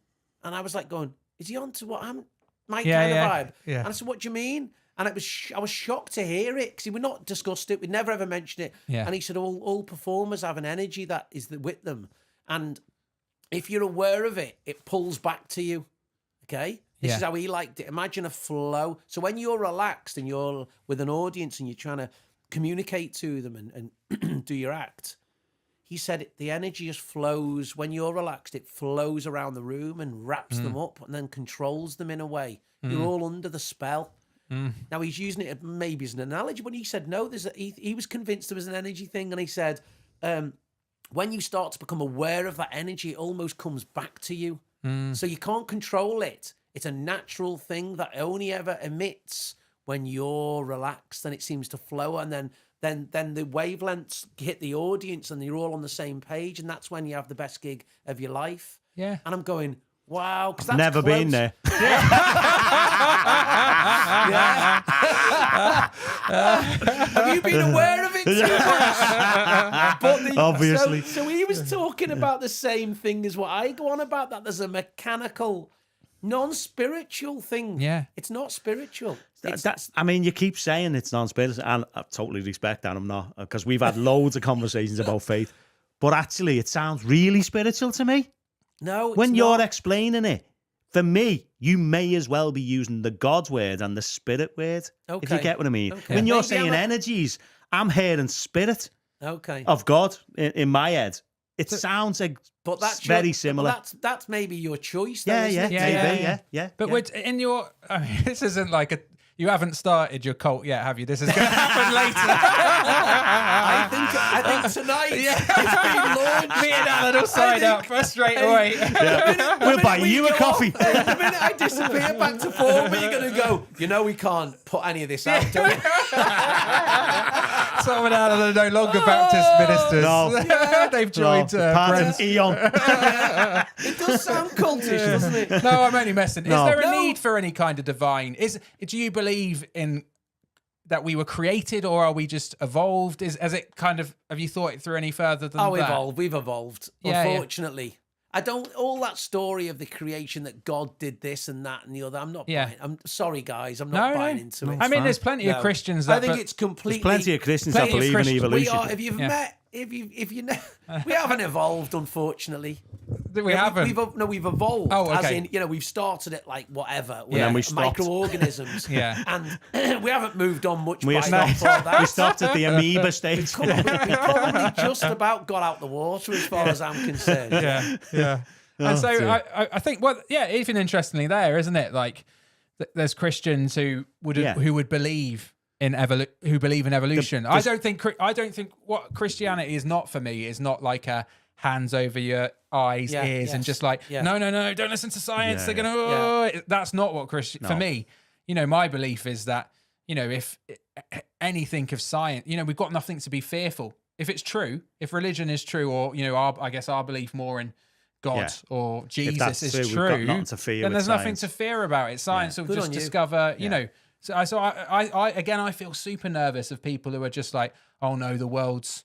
And I was like, going, "Is he on to what I'm my kind of vibe?" Yeah. And I said, "What do you mean?" And I was shocked to hear it because we'd not discussed it. We'd never ever mentioned it. Yeah. And he said, all performers have an energy that is with them, and if you're aware of it, it pulls back to you. Okay? This is how he liked it. Imagine a flow. So when you're relaxed and you're with an audience and you're trying to communicate to them and do your act, he said the energy just flows when you're relaxed. It flows around the room and wraps them up and then controls them in a way. You're all under the spell. Now he's using it maybe as an analogy, but he said no. He was convinced there was an energy thing, and he said when you start to become aware of that energy, it almost comes back to you. So you can't control it. It's a natural thing that only ever emits when you're relaxed, and it seems to flow, and then the wavelengths hit the audience, and you're all on the same page, and that's when you have the best gig of your life. Yeah, and I'm going, wow, because that's never been there. Have you been aware of it too much? Obviously. So he was talking about the same thing as what I go on about, that there's a mechanical, non-spiritual thing. Yeah. It's not spiritual. I mean, you keep saying it's non-spiritual, and I totally respect that. I'm not, because we've had loads of conversations about faith, but actually it sounds really spiritual to me. No, it's when not. You're explaining it, for me, you may as well be using the God word and the spirit word, if you get what I mean. Okay. When you're Maybe saying energies, I'm hearing spirit of God in my head. It sounds like but that's very similar. Well, that's maybe your choice, though, Yeah. But in your, I mean, this isn't like a. You haven't started your cult yet, have you? This is going to happen later. I think tonight it's been launched. Me and Allan will sign up straight away. We'll buy you a coffee. The minute I disappear back to form, you're going to go, we can't put any of this out, do we? Some and Allan are no longer Baptist ministers. No. They've joined Bren. Eon. It does sound cultish, doesn't it? No, I'm only messing. No. Is there a need for any kind of divine? Do you believe in that we were created, or are we just evolved? Has it kind of? Have you thought it through any further than that? We've evolved. Unfortunately, I don't. All that story of the creation that God did this and that and the other. I'm not. Buying. I'm sorry, guys. I'm not buying into it. I mean, there's plenty of Christians. That, I think it's completely. There's plenty of Christians that believe in evolution. If you've met, if you know, we haven't evolved, unfortunately. We haven't. We've evolved. Oh, okay. As in, we've started at like whatever. And then we stopped. Microorganisms. And we haven't moved on much. We stopped at the amoeba stage. We probably just about got out the water as far as I'm concerned. Yeah. And so I think, even interestingly there, isn't it? Like, there's Christians who would believe in evolution. I don't think what Christianity is not for me is not like a hands over your eyes, ears, and just like, no, don't listen to science. They're gonna. That's not what for me. My belief is that if anything of science, we've got nothing to be fearful. If it's true, if religion is true, or I guess our belief more in God or Jesus is true, then there's nothing to fear about it. Science will just discover, So I feel super nervous of people who are just like, oh no, the world's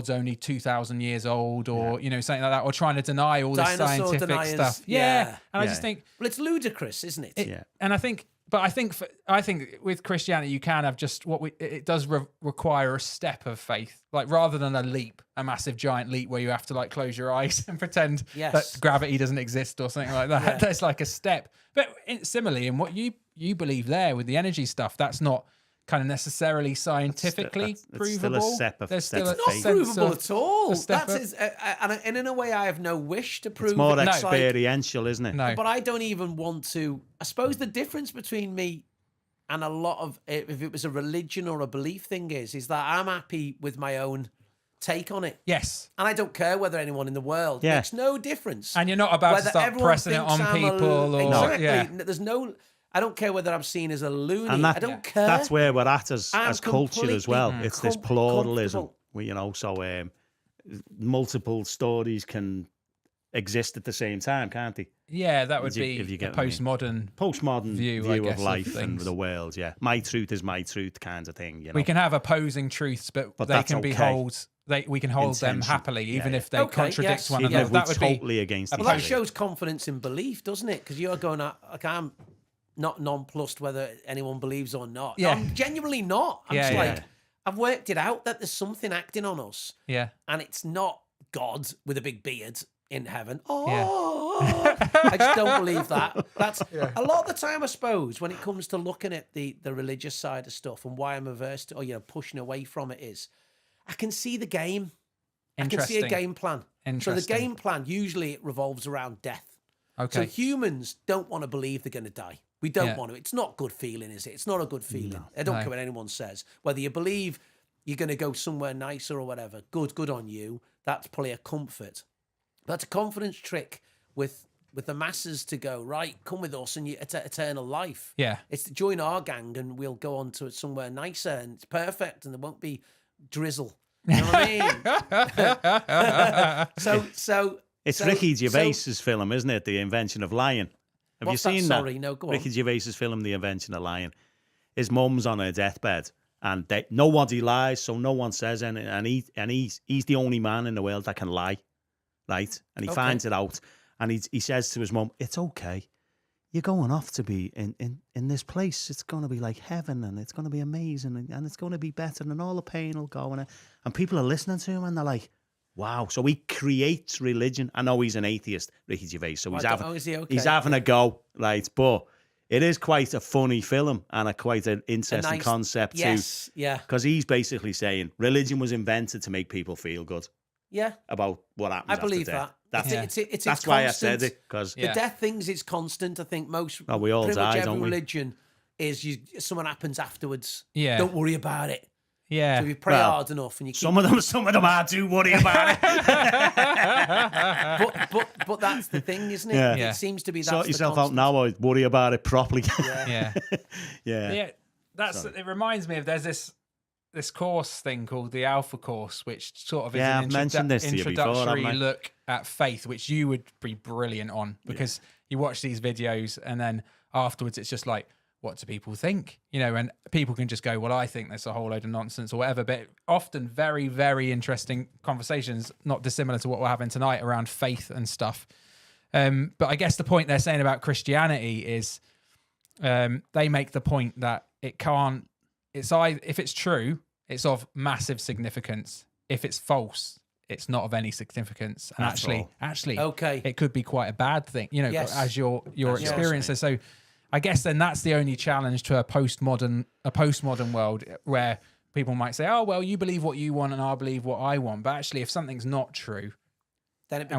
only 2,000 years old, or something like that, or trying to deny all this scientific stuff. And I just think, well, it's ludicrous, isn't it? And I think with Christianity, you can have just it does require a step of faith, like rather than a massive giant leap where you have to like close your eyes and pretend that gravity doesn't exist or something like that. There's like a step, but similarly in what you believe there with the energy stuff, that's not kind of necessarily scientifically provable. It's not provable at all. And in a way, I have no wish to prove it's more experiential, isn't it? No. But I don't even want to. I suppose the difference between me and a lot of, if it was a religion or a belief thing, is that I'm happy with my own take on it. Yes. And I don't care whether anyone in the world makes no difference. And you're not about to start pressing it on people. There's no. I don't care whether I'm seen as a loony. And I don't care. That's where we're at as culture as well. It's this pluralism. Multiple stories can exist at the same time, can't they? Yeah, that would be a postmodern view of life and the world. Yeah, my truth is my truth, kind of thing. We can have opposing truths, but they can be we can hold them happily, even if they contradict one another. That would totally be against. Well, that shows confidence in belief, doesn't it? Because you're going, I'm not nonplussed whether anyone believes or not. Yeah. I'm genuinely not. I'm just like, I've worked it out that there's something acting on us. Yeah. And it's not God with a big beard in heaven. I just don't believe that. That's a lot of the time, I suppose, when it comes to looking at the religious side of stuff and why I'm averse to, or pushing away from it, is I can see the game. I can see a game plan. So the Interesting. game plan, usually it revolves around death. Okay. So humans don't want to believe they're going to die. We don't want to. It's not a good feeling, is it? It's not a good feeling. No. I don't care what anyone says. Whether you believe you're going to go somewhere nicer or whatever, good on you. That's probably a comfort. That's a confidence trick with the masses to go, right, come with us and you eternal life. Yeah. It's to join our gang and we'll go on to somewhere nicer and it's perfect and there won't be drizzle. You know what I mean? so It's Ricky Gervais's film, isn't it? The Invention of Lying. Have you seen that? Sorry, no, go on. Ricky Gervais's film, The Invention of Lying. His mum's on her deathbed, and nobody lies, so no one says anything. And he's the only man in the world that can lie, right? And he finds it out, and he says to his mum, "It's okay. You're going off to be in this place. It's going to be like heaven, and it's going to be amazing, and it's going to be better, and all the pain will go." And people are listening to him, and they're like, wow. So he creates religion. I know he's an atheist, Ricky Gervais, so he's having a go, right? But it is quite a funny film and quite an interesting concept too. Yeah. Because he's basically saying religion was invented to make people feel good. Yeah. About what happens I believe after that. death. That's why I said it. Because the death things is constant. I think we all pretty die, much every don't we? religion is something happens afterwards. Yeah. Don't worry about it. Yeah. So if you pray hard enough and you keep... Some of them I do worry about it. but that's the thing, isn't it? Yeah. It seems to be that. Sort yourself out now or worry about it properly. Yeah. Yeah. It reminds me of there's this course thing called the Alpha course, which sort of is I've mentioned this to you before, introductory haven't I? look at faith, which you would be brilliant on because you watch these videos and then afterwards it's just like, what do people think? You know, and people can just go, well, I think there's a whole load of nonsense or whatever, but often very, very interesting conversations, not dissimilar to what we're having tonight around faith and stuff. But I guess the point they're saying about Christianity is they make the point that it can't, if it's true, it's of massive significance. If it's false, it's not of any significance. And actually, okay, it could be quite a bad thing, you know, as your experiences. So I guess then that's the only challenge to a postmodern world where people might say, oh, well, you believe what you want and I believe what I want. But actually, if something's not true, then it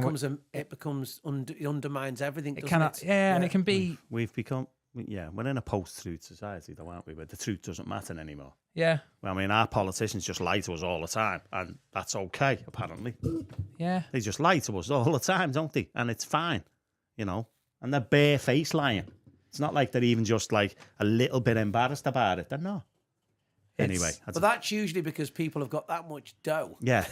undermines everything. It cannot, and it can be. We've become, we're in a post-truth society, though, aren't we? Where the truth doesn't matter anymore. Yeah. Well, I mean, our politicians just lie to us all the time, and that's okay, apparently. Yeah. They just lie to us all the time, don't they? And it's fine, you know. And they're bare-faced lying. It's not like they're even just like a little bit embarrassed about it. They're not. Anyway. But that's usually because people have got that much dough. Yeah.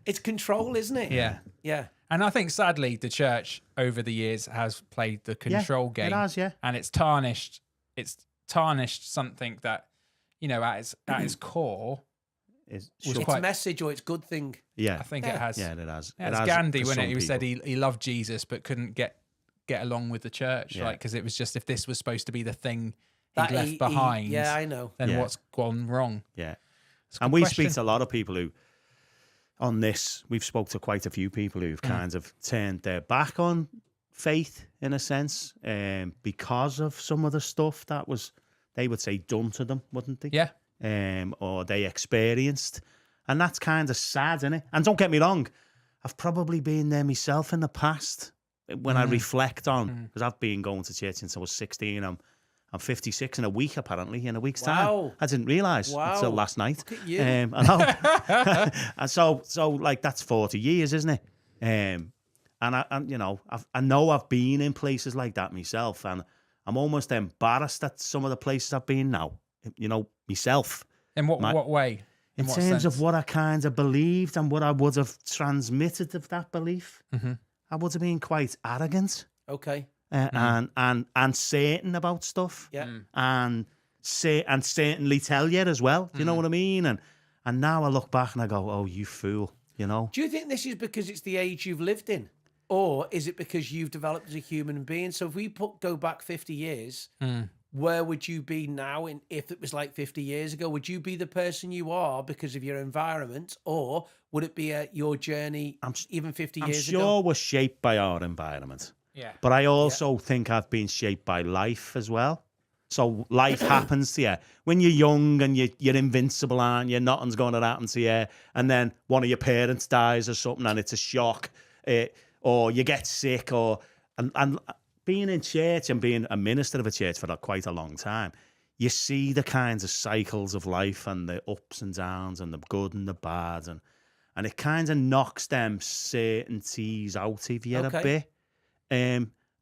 It's control, isn't it? Yeah. Yeah. And I think, sadly, the church over the years has played the control game. It has, yeah. And it's tarnished something that, you know, at its core It's a message or it's good thing. Yeah. I think it has. Yeah, it has. Yeah, it's Gandhi, wasn't it? Who said he loved Jesus but couldn't get along with the church, like, because it was just, if this was supposed to be the thing he'd left behind, I know. then what's gone wrong? Yeah. And we speak to a lot of people who, on this, we've spoke to quite a few people who've kind of turned their back on faith, in a sense, because of some of the stuff that was, they would say, done to them, wouldn't they? Yeah. Or they experienced. And that's kind of sad, isn't it? And don't get me wrong, I've probably been there myself in the past. When I reflect on, because I've been going to church since I was 16, I'm 56 in a week, apparently, in a week's time. I didn't realise until last night. Look at you. I know. And so like, that's 40 years, isn't it? And you know, I know I've been in places like that myself, and I'm almost embarrassed at some of the places I've been now, you know, myself. In what way? In terms of what I kind of believed and what I would have transmitted of that belief. Mm-hmm. I would have been quite arrogant. Okay. And certain about stuff. Yeah. And certainly tell you as well. Do you know what I mean? And now I look back and I go, oh, you fool, you know? Do you think this is because it's the age you've lived in? Or is it because you've developed as a human being? So if we go back 50 years, where would you be now if it was like 50 years ago? Would you be the person you are because of your environment? Or would it be your journey even 50 years ago? I'm sure we're shaped by our environment. Yeah. But I also think I've been shaped by life as well. So life happens to you. When you're young and you're invincible, aren't you? Nothing's going to happen to you. And then one of your parents dies or something and it's a shock. Or you get sick. And being in church and being a minister of a church for quite a long time, you see the kinds of cycles of life and the ups and downs and the good and the bad. And it kind of knocks them certainties out of you a bit.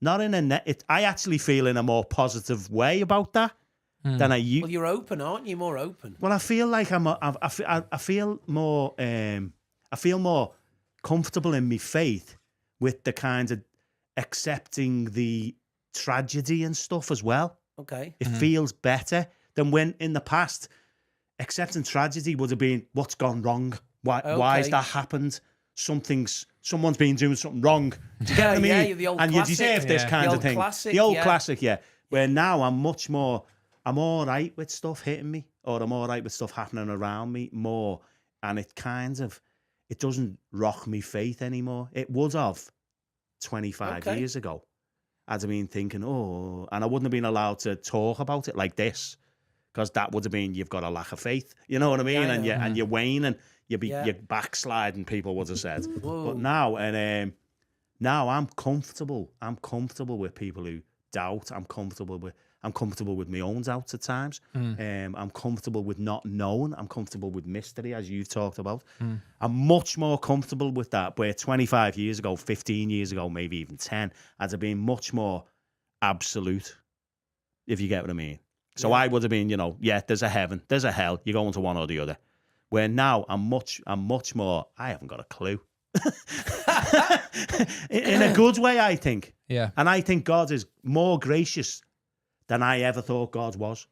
Not in a I actually feel in a more positive way about that than I used. Well, you're open, aren't you? More open. Well, I feel like I feel more comfortable in my faith with the kind of accepting the tragedy and stuff as well. Okay. It feels better than when in the past accepting tragedy would have been what's gone wrong. Why has that happened? Someone's been doing something wrong. Do you get what I mean? Yeah, the old and classic. You deserve this kind of thing. The old classic, yeah. Where now I'm all right with stuff hitting me, or I'm all right with stuff happening around me more, and it doesn't rock me faith anymore. It would have 25 years ago. I'd have been thinking, and I wouldn't have been allowed to talk about it like this, because that would have been, you've got a lack of faith. You know what I mean? And you're waning. You're backsliding, people would have said. Whoa. But now, now I'm comfortable. I'm comfortable with people who doubt. I'm comfortable with my own doubts at times. I'm comfortable with not knowing. I'm comfortable with mystery, as you've talked about. I'm much more comfortable with that. Where 25 years ago, 15 years ago, maybe even 10, I'd have been much more absolute, if you get what I mean. So I would have been, there's a heaven, there's a hell. You're going to one or the other. Where now I'm much more, I haven't got a clue. in a good way, I think. Yeah. And I think God is more gracious than I ever thought God was.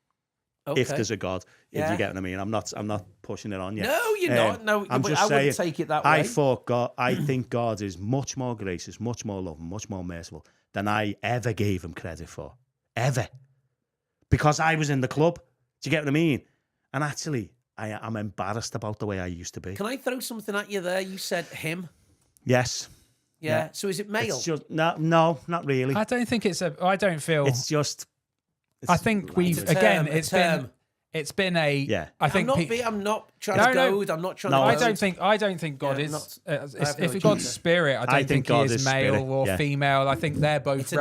Okay. If there's a God, if you get what I mean. I'm not pushing it on you. No, you're not. No, I'm just I saying, wouldn't take it that way. I think God is much more gracious, much more loving, much more merciful than I ever gave him credit for. Ever. Because I was in the club. Do you get what I mean? And actually, I'm embarrassed about the way I used to be. Can I throw something at you there? You said him. Yes. Yeah. So is it male? It's just, no, not really. I don't think I don't feel. It's just. I think we've It's a term, a term. It's been a. Yeah. I think I'm not trying to goad. I'm not trying to. I don't think God is. If God's spirit, I don't think God he is is male spirit, or female. I think they're both.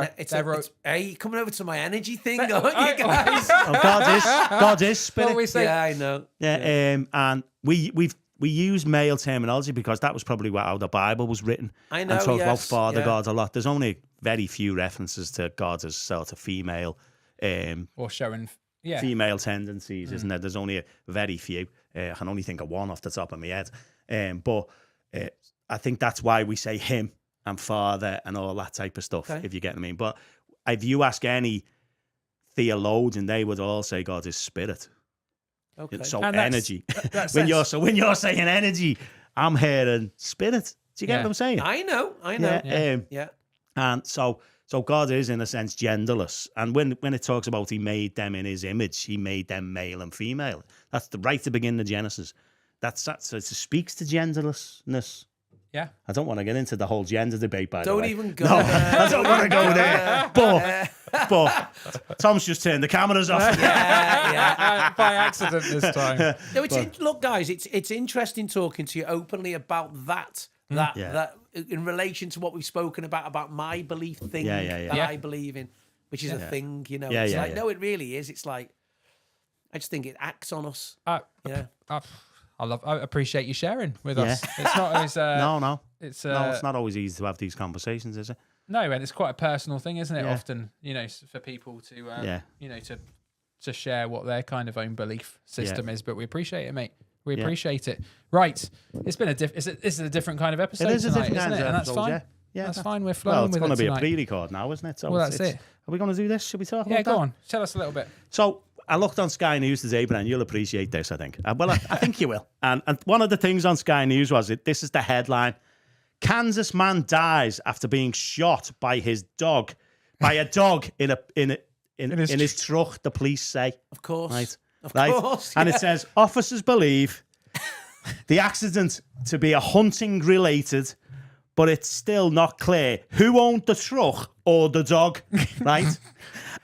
Hey, coming over to my energy thing, aren't you guys? God is spirit. What we say? Yeah, I know. Yeah. And we use male terminology because that was probably how the Bible was written. I know. And talk about Father yeah. God a lot. There's only very few references to God as sort of female. Or showing. Yeah. Female tendencies, isn't there? There's only a very few. I can only think of one off the top of my head. But I think that's why we say him and father and all that type of stuff, if you get what I mean. But if you ask any theologian, they would all say God is spirit. Okay. So energy. When you're saying energy, I'm hearing spirit. Do you get what I'm saying? I know. Yeah. And so God is, in a sense, genderless. And when it talks about he made them in his image, he made them male and female. That's right to begin the Genesis. So it speaks to genderlessness. Yeah. I don't want to get into the whole gender debate, by the way. Don't even go there. I don't want to go there. But Tom's just turned the cameras off. By accident this time. No, look, guys, it's interesting talking to you openly about that in relation to what we've spoken about my belief thing that I believe in, which is a thing, No, it really is. It's like, I just think it acts on us. I appreciate you sharing with us. It's not always no. It's not always easy to have these conversations, is it? No, and it's quite a personal thing, isn't it? Often, for people to to share what their kind of own belief system is. But we appreciate it, mate. We appreciate it. Right. It's been this is a different kind of episode It is tonight, a different kind of and episode, that's fine. Yeah, that's fine. We're flowing with it. Well, it's going to be tonight. a pre-record now, isn't it? So well, that's it. Are we going to do this? Should we talk about that? Yeah, go on. Tell us a little bit. So I looked on Sky News today, Bren. You'll appreciate this, I think. I think you will. And one of the things on Sky News was this is the headline: Kansas man dies after being shot by his dog, by a dog in his truck. The police say, of course, right, of course, and it says officers believe the accident to be a hunting related, but it's still not clear who owned the truck or the dog, right?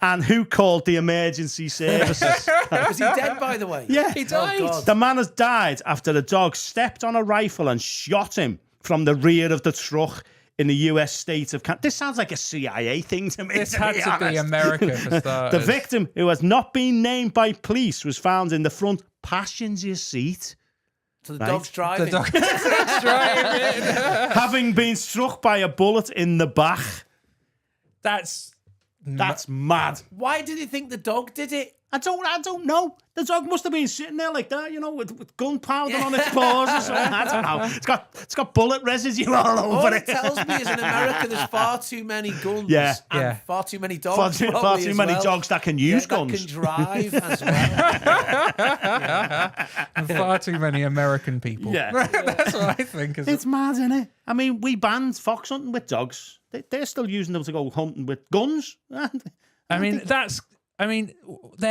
And who called the emergency services? Was he dead, by the way? Yeah. He died. God. The man has died after the dog stepped on a rifle and shot him from the rear of the truck in the US state of This sounds like a CIA thing to me. This had to be America for starters. The victim, who has not been named by police, was found in the front passenger seat. So the dog's driving. The dog's driving. Having been struck by a bullet in the back. That's mad. Why did he think the dog did it? I don't know. The dog must have been sitting there like that, with gunpowder on its paws or something. I don't know. It's got bullet residue all over All it. it tells me is in America there's far too many guns and far too many dogs. Far too many dogs that can use guns. That can drive as well. and far too many American people. Yeah. That's what I think. It's mad, isn't it? I mean, we banned fox hunting with dogs. They're still using them to go hunting with guns. They're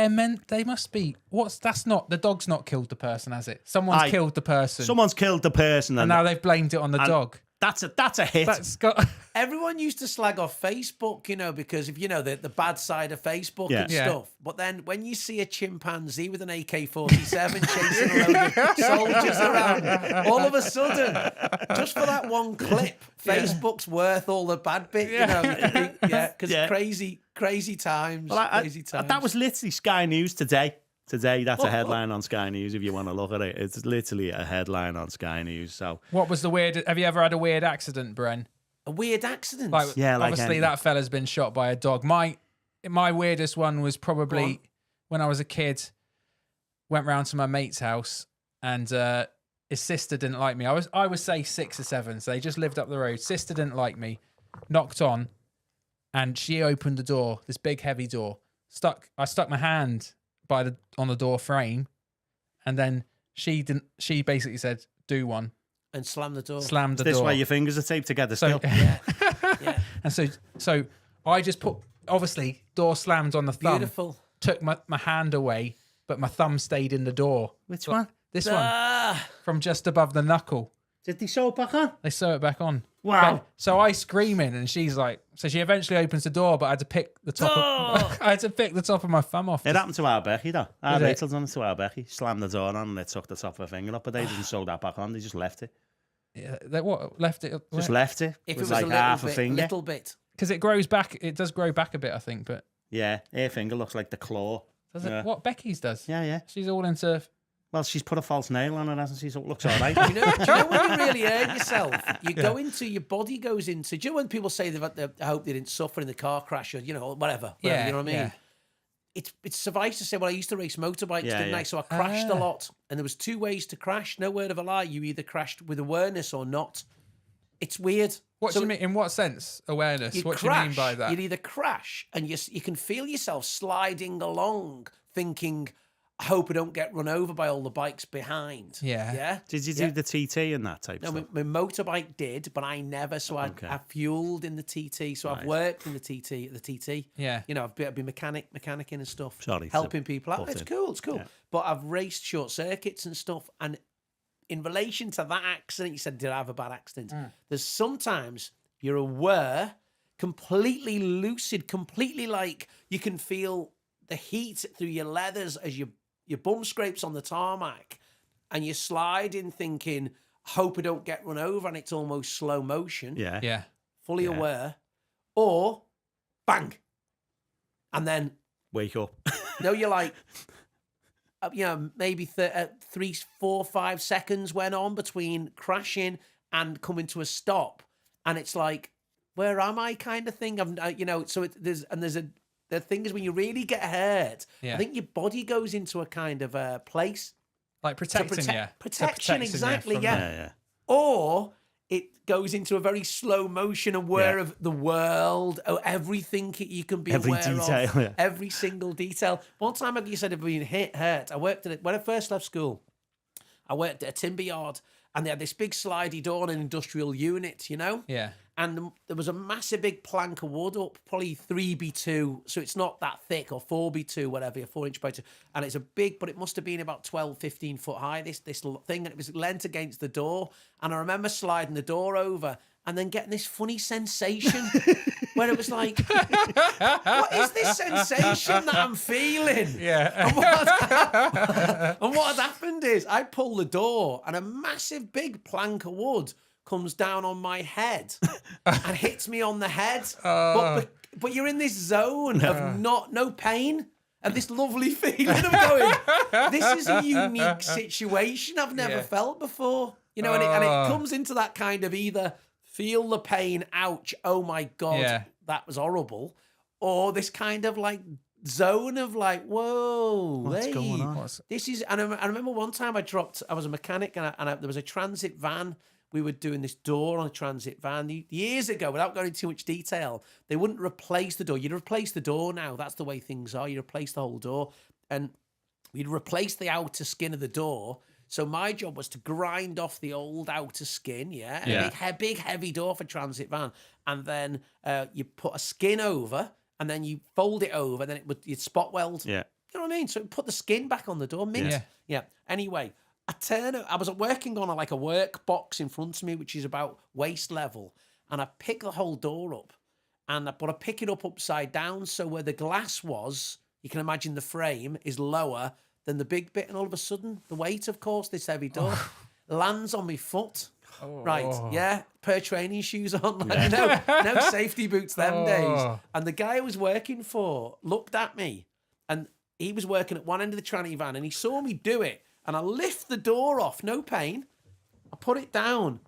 meant. They must be. That's not. The dog's not killed the person, has it? Someone's killed the person. Someone's killed the person, and now they've blamed it on the dog. That's a hit. That's got. Everyone used to slag off Facebook, because if the bad side of Facebook and stuff. But then when you see a chimpanzee with an AK-47 chasing a load of soldiers around, all of a sudden, just for that one clip, Facebook's worth all the bad bit. Because crazy times. Crazy times. That was literally Sky News today. Today, that's a headline on Sky News. If you want to look at it, it's literally a headline on Sky News. So, what was the weird? Have you ever had a weird accident, Bren? A weird accident? Obviously, that fella's been shot by a dog. My weirdest one was probably when I was a kid. Went round to my mate's house, and his sister didn't like me. I was say 6 or 7, so they just lived up the road. Sister didn't like me. Knocked on, and she opened the door. This big heavy door. I stuck my hand on the door frame, and then she basically said, "Do one," and slammed the door. Slammed the door. door. This way your fingers are taped together still. Yeah. And so I just obviously door slammed on the thumb. Beautiful. Took my hand away, but my thumb stayed in the door. Which one? This one from just above the knuckle. Did they sew it back on? They sew it back on. Wow. So I screaming, and she's like, so she eventually opens the door, but I had to pick the top. I had to pick the top of my thumb off. It happened to our Becky, though. Our Rachel's done it to our Becky. Slammed the door on, and they took the top of her finger up, but they didn't sew that back on. They just left it. Yeah, left it. Just left it. If it was like half a finger. Little bit. Because it grows back. It does grow back a bit, I think. But yeah, her finger looks like the claw. Does it? What Becky's does? Yeah. She's all into. Well, she's put a false nail on it, hasn't she? So it looks all right. Do you know when you really hurt yourself? You go into, your body goes into... Do you know when people say I hope they didn't suffer in the car crash or, whatever? Yeah, you know what I mean? Yeah. It's suffice to say, I used to race motorbikes, didn't I? So I crashed a lot. And there was 2 ways to crash. No word of a lie. You either crashed with awareness or not. It's weird. What do you mean? In what sense? Awareness? What do you mean by that? You'd either crash and you can feel yourself sliding along thinking... I hope I don't get run over by all the bikes behind. Yeah. Did you do the TT and that type stuff? No, my motorbike did, but I never. So I fueled in the TT. So I've worked in the TT. Yeah. I've been mechanicking and stuff. Sorry. Helping people out. It's cool. Yeah. But I've raced short circuits and stuff. And in relation to that accident, you said, did I have a bad accident? There's sometimes you're aware, completely lucid, completely like you can feel the heat through your leathers as your bum scrapes on the tarmac, and you're sliding thinking, hope I don't get run over, and it's almost slow motion. Yeah. Fully aware. Or, bang. And then... Wake up. No, you're like... maybe 3, 4, 5 seconds went on between crashing and coming to a stop. And it's like, where am I kind of thing? The thing is, when you really get hurt, I think your body goes into a kind of a place. Like protecting you. Protection, exactly, yeah. Or it goes into a very slow motion aware of the world, everything you can be aware of. Every single detail. One time, like you said, I've been hurt. I worked at it. When I first left school, I worked at a timber yard, and they had this big slidey door and an industrial unit, Yeah. And there was a massive big plank of wood up, probably 3x2, so it's not that thick, or 4x2, whatever, 4 inch by 2. And it's a big, but it must have been about 12, 15 foot high, this thing, and it was leant against the door. And I remember sliding the door over and then getting this funny sensation where it was like, what is this sensation that I'm feeling? Yeah. And what had happened is I pull the door and a massive big plank of wood comes down on my head and hits me on the head. But you're in this zone of no pain and this lovely feeling of going, this is a unique situation I've never felt before. You know, and it comes into that kind of either feel the pain, ouch, oh my God, that was horrible, or this kind of like zone of like, whoa, what's going on? This is, and I remember one time I was a mechanic and there was a transit van. We were doing this door on a transit van years ago, without going into too much detail. They wouldn't replace the door. You'd replace the door now. That's the way things are. You replace the whole door. And we'd replace the outer skin of the door. So my job was to grind off the old outer skin, a big heavy door for transit van. And then you put a skin over, and then you fold it over, then you'd spot weld. Yeah. You know what I mean? So put the skin back on the door. Mint. Yeah. Anyway, I was working on a work box in front of me, which is about waist level, and I pick the whole door up, but I pick it up upside down, so where the glass was, you can imagine the frame is lower than the big bit, and all of a sudden, the weight, of course, this heavy door lands on my foot. Right, pair of training shoes on, no safety boots them days. And the guy I was working for looked at me, and he was working at one end of the tranny van, and he saw me do it. And I lift the door off, no pain. I put it down.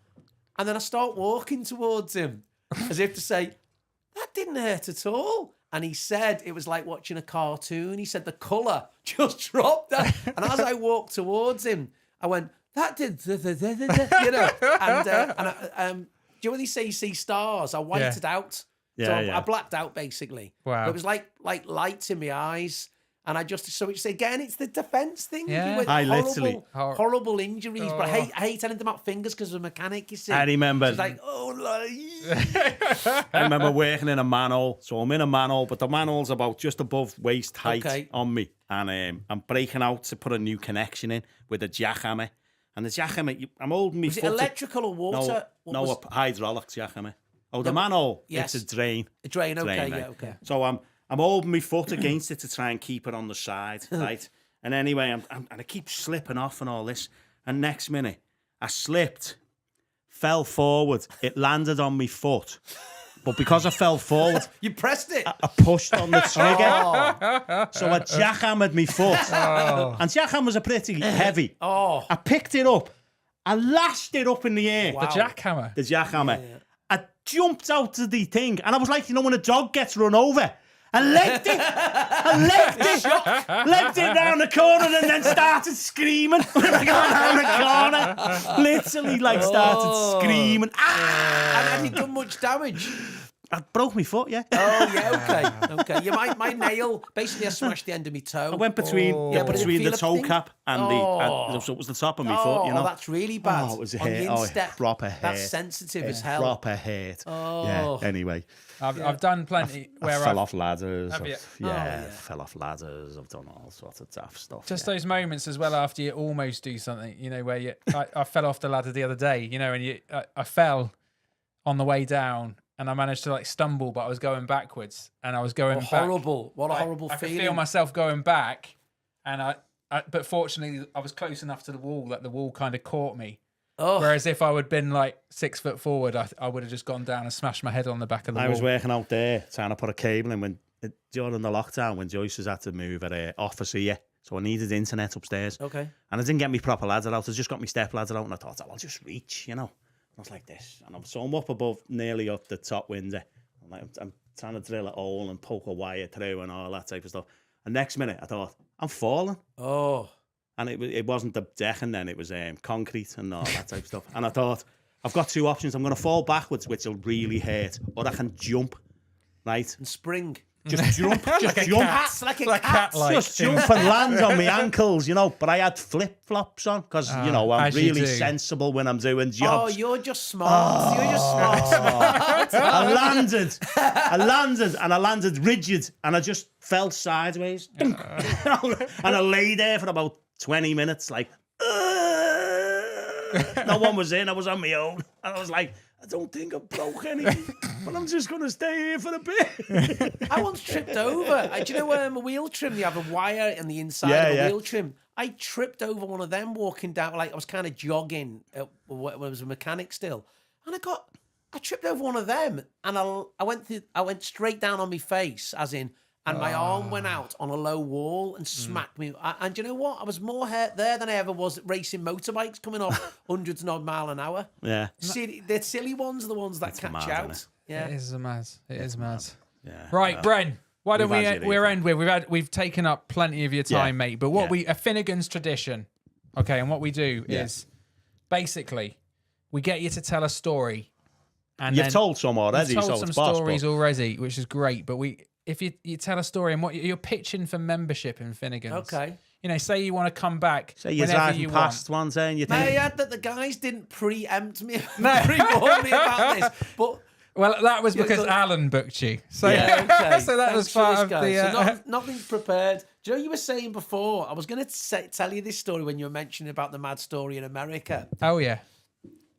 And then I start walking towards him as if to say, that didn't hurt at all. And he said it was like watching a cartoon. He said the colour just dropped down. And as I walked towards him, I went, that did, you know. And do you know when they say you see stars? I whited out. I blacked out, basically. Wow. But it was like lights in my eyes. And it's again, it's the defence thing. Yeah. Horrible injuries. But I hate anything about fingers because of a mechanic, you see. I remember. It's like, I remember working in a manhole. So I'm in a manhole, but the manhole's about just above waist height on me. And I'm breaking out to put a new connection in with a jackhammer. And the jackhammer, I'm holding me Was foot. it electrical or water? No, a hydraulic jackhammer. Oh, the manhole, it's a drain. A drain, okay, right? okay. So I'm holding my foot against it to try and keep it on the side, right? And anyway, and I keep slipping off and all this. And next minute, I slipped, fell forward. It landed on my foot. But because I fell forward... You pressed it? I pushed on the trigger. So I jackhammered my foot. And jackhammers are pretty heavy. I picked it up. I lashed it up in the air. Wow. The jackhammer? The jackhammer. Yeah. I jumped out of the thing. And I was like, when a dog gets run over... I legged it round the corner and then started screaming when I got around the corner. Literally, started screaming. And had you done much damage? I broke my foot, yeah. Oh, yeah, okay. Yeah, my nail, basically I smashed the end of my toe. I went between the toe cap and so it was the top of my foot, you know. Oh, that's really bad. Oh, it was a hurt. Proper hurt. That's sensitive as hell. Proper hurt. Yeah, anyway. I've done plenty where I fell off ladders. Fell off ladders. I've done all sorts of daft stuff. Just those moments as well after you almost do something, where I fell off the ladder the other day, and I fell on the way down. And I managed to stumble, but I was going backwards, and I was going back. Horrible! What a horrible feeling! I could feel myself going back, and but fortunately, I was close enough to the wall that the wall kind of caught me. Oh. Whereas if I would have been 6 foot forward, I would have just gone down and smashed my head on the back of the wall. I was working out there trying to put a cable in during the lockdown when Joyce was had to move her office here, so I needed internet upstairs. Okay. And I didn't get my proper ladder out. I just got my step ladder out, and I thought, I'll just reach, I was like this, and I'm up above, nearly up the top window. I'm trying to drill a hole and poke a wire through and all that type of stuff. And next minute, I thought, I'm falling. Oh. And it wasn't the decking then, it was concrete and all that type of stuff. And I thought, I've got two options. I'm going to fall backwards, which will really hurt, or I can jump, right? And spring. Just jump, like a cat. Just jump and land on my ankles, But I had flip-flops on because, I'm really sensible when I'm doing jobs. Oh, you're just smart. You're just smart. I landed rigid, and I just fell sideways. And I lay there for about 20 minutes, no one was in. I was on my own. And I was like, I don't think I broke anything, but I'm just going to stay here for a bit. I once tripped over. Do you know a wheel trim? You have a wire in the inside of a wheel trim. I tripped over one of them walking down. Like I was kind of jogging. When I was a mechanic still, and I tripped over one of them, and I went straight down on my face, as in. And my arm went out on a low wall and smacked me. And do you know what? I was more hurt there than I ever was racing motorbikes coming off hundreds and odd mile an hour. Yeah. The silly ones are the ones that catch you out. Yeah. It is mad. It is mad. Yeah. Right, Bren. Why don't we end with we've taken up plenty of your time, mate. But what a Finnegan's tradition. Okay, and what we do is basically we get you to tell a story. And you've told some already. You've told some stories already, which is great. But if you tell a story and what you're pitching for membership in Finnegan's. Okay. You know, say you want to come back. Say you're driving past one day and you think. May I add that the guys didn't preempt me, pre-warn me about this, but. Well, that was because Allan booked you. So, okay. So that was part of the... So nothing's prepared. Do you know you were saying before, I was going to tell you this story when you were mentioning about the mad story in America. Oh, yeah.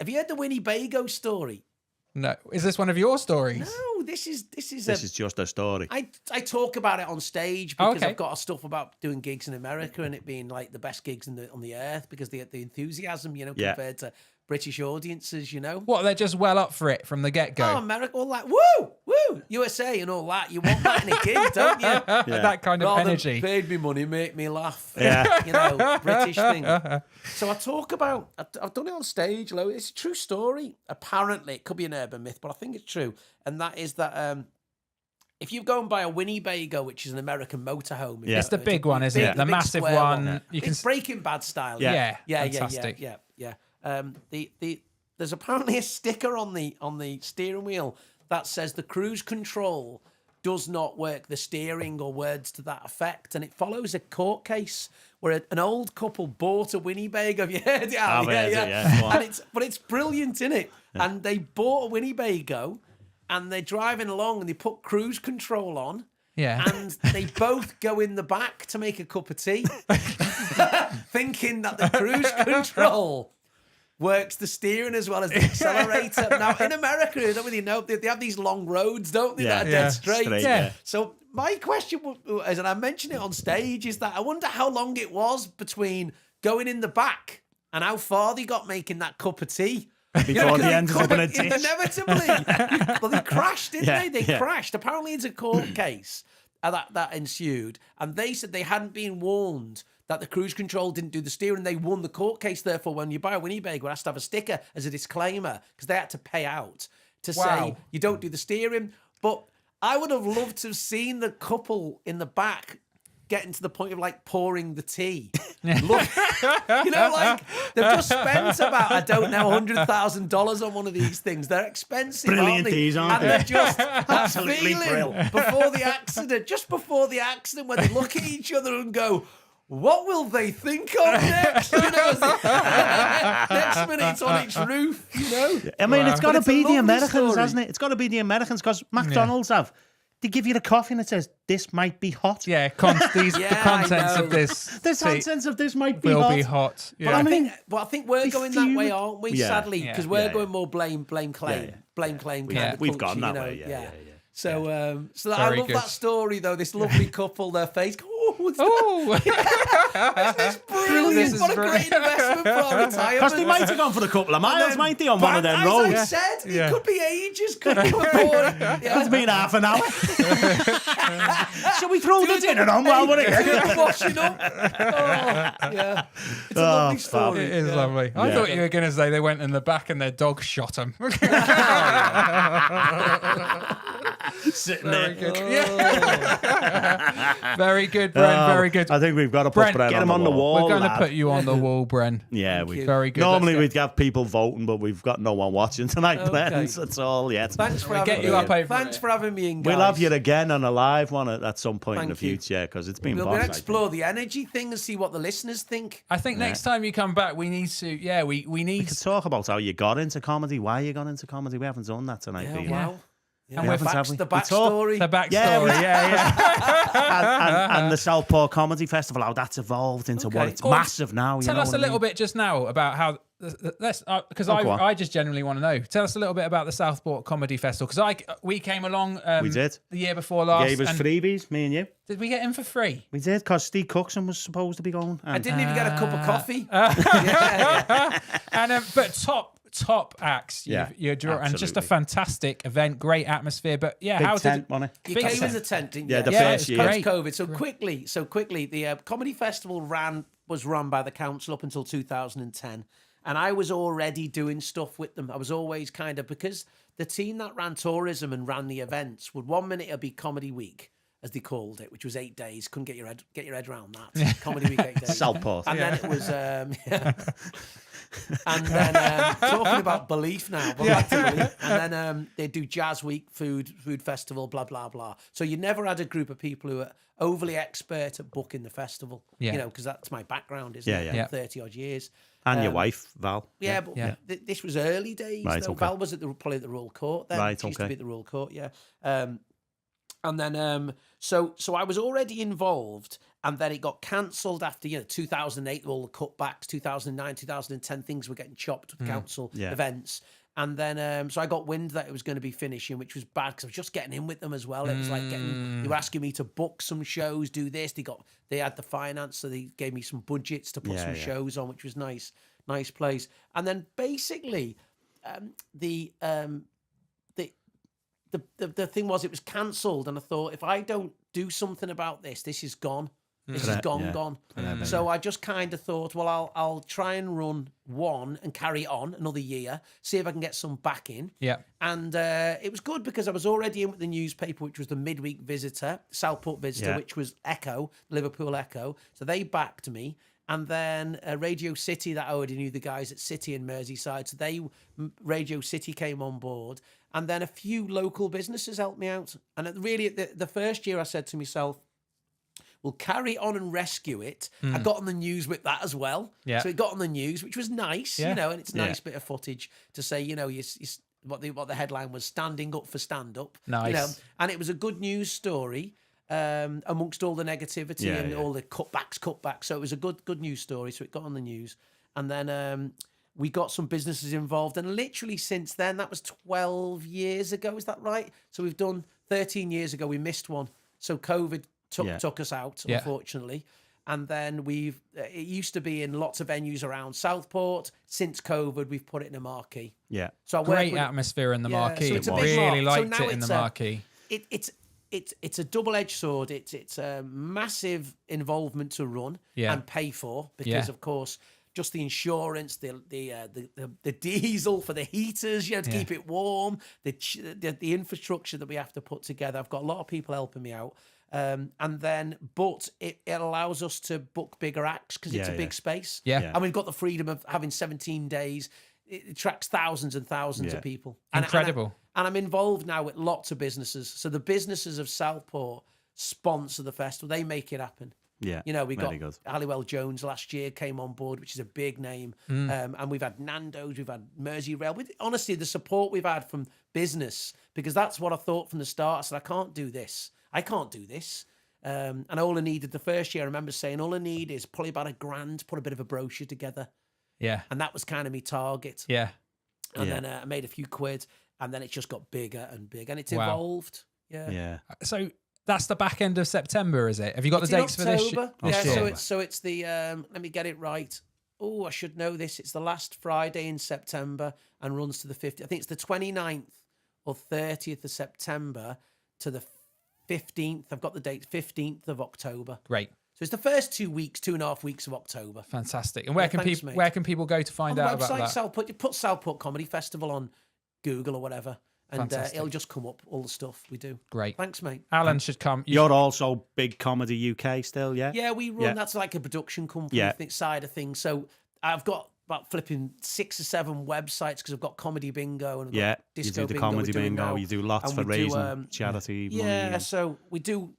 Have you heard the Winnebago story? No. Is this one of your stories? No, this is just a story. I talk about it on stage because I've got stuff about doing gigs in America and it being like the best gigs on the earth because the enthusiasm, compared to British audiences, What, they're just well up for it from the get-go? Oh, America, all that, woo, USA and all that. You want that in a gig, don't you? Yeah. That kind of energy. Paid me money, make me laugh. Yeah. British thing. So I talk about, I've done it on stage, it's a true story. Apparently, it could be an urban myth, but I think it's true. And that is that if you go and buy a Winnebago, which is an American motorhome. It's the big one, isn't it? The massive one. It's Breaking Bad style. Yeah. Fantastic. Yeah. There's apparently a sticker on the steering wheel that says the cruise control does not work the steering or words to that effect, and it follows a court case where an old couple bought a Winnebago. Have you heard it? Yeah. But it's brilliant, isn't it? Yeah. And they bought a Winnebago, and they're driving along, and they put cruise control on. Yeah. And they both go in the back to make a cup of tea, thinking that the cruise control works the steering as well as the accelerator. Now, in America, I don't really know, they have these long roads, don't they, that are dead straight. Yeah. So my question was, and I mentioned it on stage, is that I wonder how long it was between going in the back and how far they got making that cup of tea. Before they ended up in a ditch. Inevitably. Well, they crashed, didn't they? They crashed. Apparently, it's a court case that ensued. And they said they hadn't been warned that the cruise control didn't do the steering. They won the court case. Therefore, when you buy a Winnebago, it has to have a sticker as a disclaimer because they had to pay out to say you don't do the steering. But I would have loved to have seen the couple in the back getting to the point of like pouring the tea. Look, like they've just spent about, $100,000 on one of these things. They're expensive, brilliant aren't they? Teas, aren't and they? they're just absolutely brilliant. Before the accident, when they look at each other and go, what will they think of next? Next minute it's on its roof, I mean, it's got to be the Americans, story. hasn't it? It's got to be the Americans because McDonald's they give you the coffee and it says, this might be hot. Yeah, the contents of this. The contents of this might be will hot. be hot. Yeah. But I think we're going that way, aren't we? Yeah. Sadly, because we're going more blame, claim. Blame, claim kind of We've culture, gone that way, yeah. So I love that story, though. This lovely couple, their face. Isn't this brilliant? What a great investment for our retirement. Because they might have gone for a couple of miles, might they, on one of them roads? As I said, it could be ages. Could be It's been half an hour. Shall we throw the dinner on while we're here? Washing up. Yeah. It's a lovely story. It is lovely. I thought you were going to say they went in the back and their dog shot them. Sitting there. Good. Very good, Bren. Very good. I think we've got to put Bren, Bren on the wall. We're going to put you on the wall, Bren. Yeah, very good. Normally we'd have people voting, but we've got no one watching tonight, Bren. That's all yet. Thanks for having me. Thanks for having me in, guys. We'll have you again on a live one at some point in the future because it's been. We'll explore the energy thing and see what the listeners think. I think next time you come back, we need to. Yeah, we need. We could talk about how you got into comedy, why you got into comedy. We haven't done that tonight. Wow. Yeah. And we're the backstory. The backstory, and the Southport Comedy Festival, how that's evolved into what it's massive now. Tell us a little bit just now about how let's because I just genuinely want to know. Tell us a little bit about the Southport Comedy Festival, because we came along. We did the year before last. Gave us freebies, me and you. Did we get in for free? We did, because Steve Cookson was supposed to be going. I didn't even get a cup of coffee. And but top acts. You're and just a fantastic event, great atmosphere. But big how tent, did you came in the tent, didn't you? Yeah, the first year. COVID. So quickly, the comedy festival was run by the council up until 2010, and I was already doing stuff with them. I was always kind of, because the team that ran tourism and ran the events would 1 minute it'd be Comedy Week, as they called it, which was 8 days. Couldn't get your head around that. Comedy Week, 8 days. Southport. And then it was and then talking about belief now, but back to belief. And then they do Jazz Week, food festival, blah blah blah. So you never had a group of people who are overly expert at booking the festival. You know, because that's my background, isn't it? Yeah. 30 odd years. And your wife, Val. But this was early days. Right, though. okay. Val was probably at the Royal Court then. Right, She used to okay. be at the Royal Court, and then so I was already involved, and then it got cancelled after 2008, all the cutbacks, 2009, 2010, things were getting chopped with council events. And then so I got wind that it was going to be finishing, which was bad because I was just getting in with them as well. It was like they were asking me to book some shows, do this. They had the finance, so they gave me some budgets to put some shows on, which was nice place. And then basically the thing was, it was cancelled, and I thought, if I don't do something about this, this is gone. This is gone. So I just kind of thought, well, I'll try and run one and carry on another year, see if I can get some back in. Yeah. And it was good because I was already in with the newspaper, which was the Midweek Visitor, Southport Visitor, which was Echo, Liverpool Echo. So they backed me. And then Radio City, that I already knew the guys at City in Merseyside. So Radio City came on board. And then a few local businesses helped me out. And really, the first year I said to myself, we'll carry on and rescue it. I got on the news with that as well. Yeah. So it got on the news, which was nice, and it's a nice bit of footage to say, what the headline was, standing up for stand up. Nice. And it was a good news story. Amongst all the negativity and all the cutbacks. So it was a good news story. So it got on the news. And then we got some businesses involved. And literally since then, that was 12 years ago. Is that right? So we've done 13 years ago. We missed one. So COVID took us out, unfortunately. And then it used to be in lots of venues around Southport. Since COVID, we've put it in a marquee. Yeah. So great atmosphere in the marquee. So it's a big really liked so it in the marquee. It's a double-edged sword. It's a massive involvement to run and pay for because, of course, just the insurance, the diesel for the heaters, to keep it warm, the infrastructure that we have to put together. I've got a lot of people helping me out, but it allows us to book bigger acts because it's a big space. And we've got the freedom of having 17 days. It attracts thousands and thousands of people. Incredible. And I'm involved now with lots of businesses. So the businesses of Southport sponsor the festival. They make it happen. Yeah. We got Halliwell Jones last year came on board, which is a big name. And we've had Nando's, we've had Merseyrail. Honestly, the support we've had from business, because that's what I thought from the start. I said, I can't do this. And all I needed the first year, I remember saying, all I need is probably about $1,000 to put a bit of a brochure together. Yeah. And that was kind of my target. Yeah. And then I made a few quid, and then it just got bigger and bigger, and it's evolved. Yeah. So that's the back end of September, is it? Have you got the dates for this year? So it's the let me get it right. Oh, I should know this. It's the last Friday in September and runs to the 50th. I think it's the 29th or 30th of September to the 15th. I've got the date, 15th of October. Great. So it's the first 2.5 weeks of October. Fantastic. And where can people go to find out about that? Southport, you put Southport Comedy Festival on Google or whatever, and it'll just come up, all the stuff we do. Great. Thanks, mate. Alan should come. You're also Big Comedy UK still, yeah? Yeah, we run, that's like a production company side of things. So I've got about flipping 6 or 7 websites because I've got Comedy Bingo and I've got Disco you do the Bingo Comedy Bingo. You do lots for raising charity money. Yeah, so we'll do.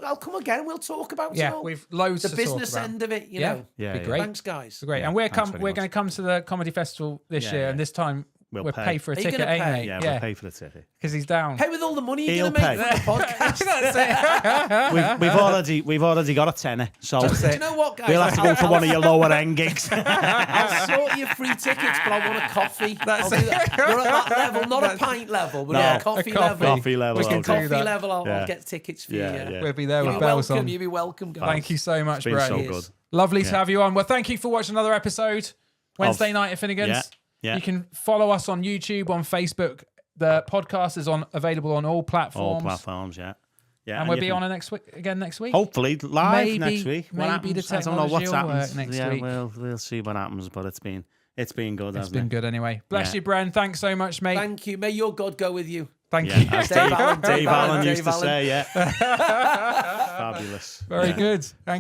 I'll come again. We'll talk about it all. We've loads the to business talk about. end of it. You Yeah, know, be great. Thanks, guys. Great, and we're going to come to the comedy festival this year, and this time we'll pay for a Are you ticket, gonna ain't pay? we? Yeah, we'll pay for the ticket. Because he's down. Hey, with all the money you're He'll going to make pay. for the podcast. That's it. We've already got a tenner, so Do you know what, guys? we'll have to go for one of your lower end gigs. I'll sort you free tickets, but I want a coffee. I'll do that. You're at that level, not a pint level, but a coffee level. Coffee level. We can I'll do do. that. Level, I'll Yeah. get tickets for Yeah, you. yeah. We'll be there You'll with be bells welcome. on. You'll be welcome, guys. Thank you so much, It's been Bren. so good. Lovely to have you on. Well, thank you for watching another episode. Wednesday night at Finnegan's. Yeah. You can follow us on YouTube, on Facebook. The podcast is available on all platforms. All platforms, yeah. And we'll be on next week. Hopefully live Maybe- next week. What maybe the happens? I don't know technology what's will work happened. next yeah, week. we'll see what happens, but it's been good. It's hasn't been it? good anyway. Bless Yeah. you, Bren. Thanks so much, mate. Thank you. May your God go with you. Thank Yeah, you. as Dave Allan, Dave Allan used Dave to Allan. say, yeah. Fabulous. Very Yeah. good. Thank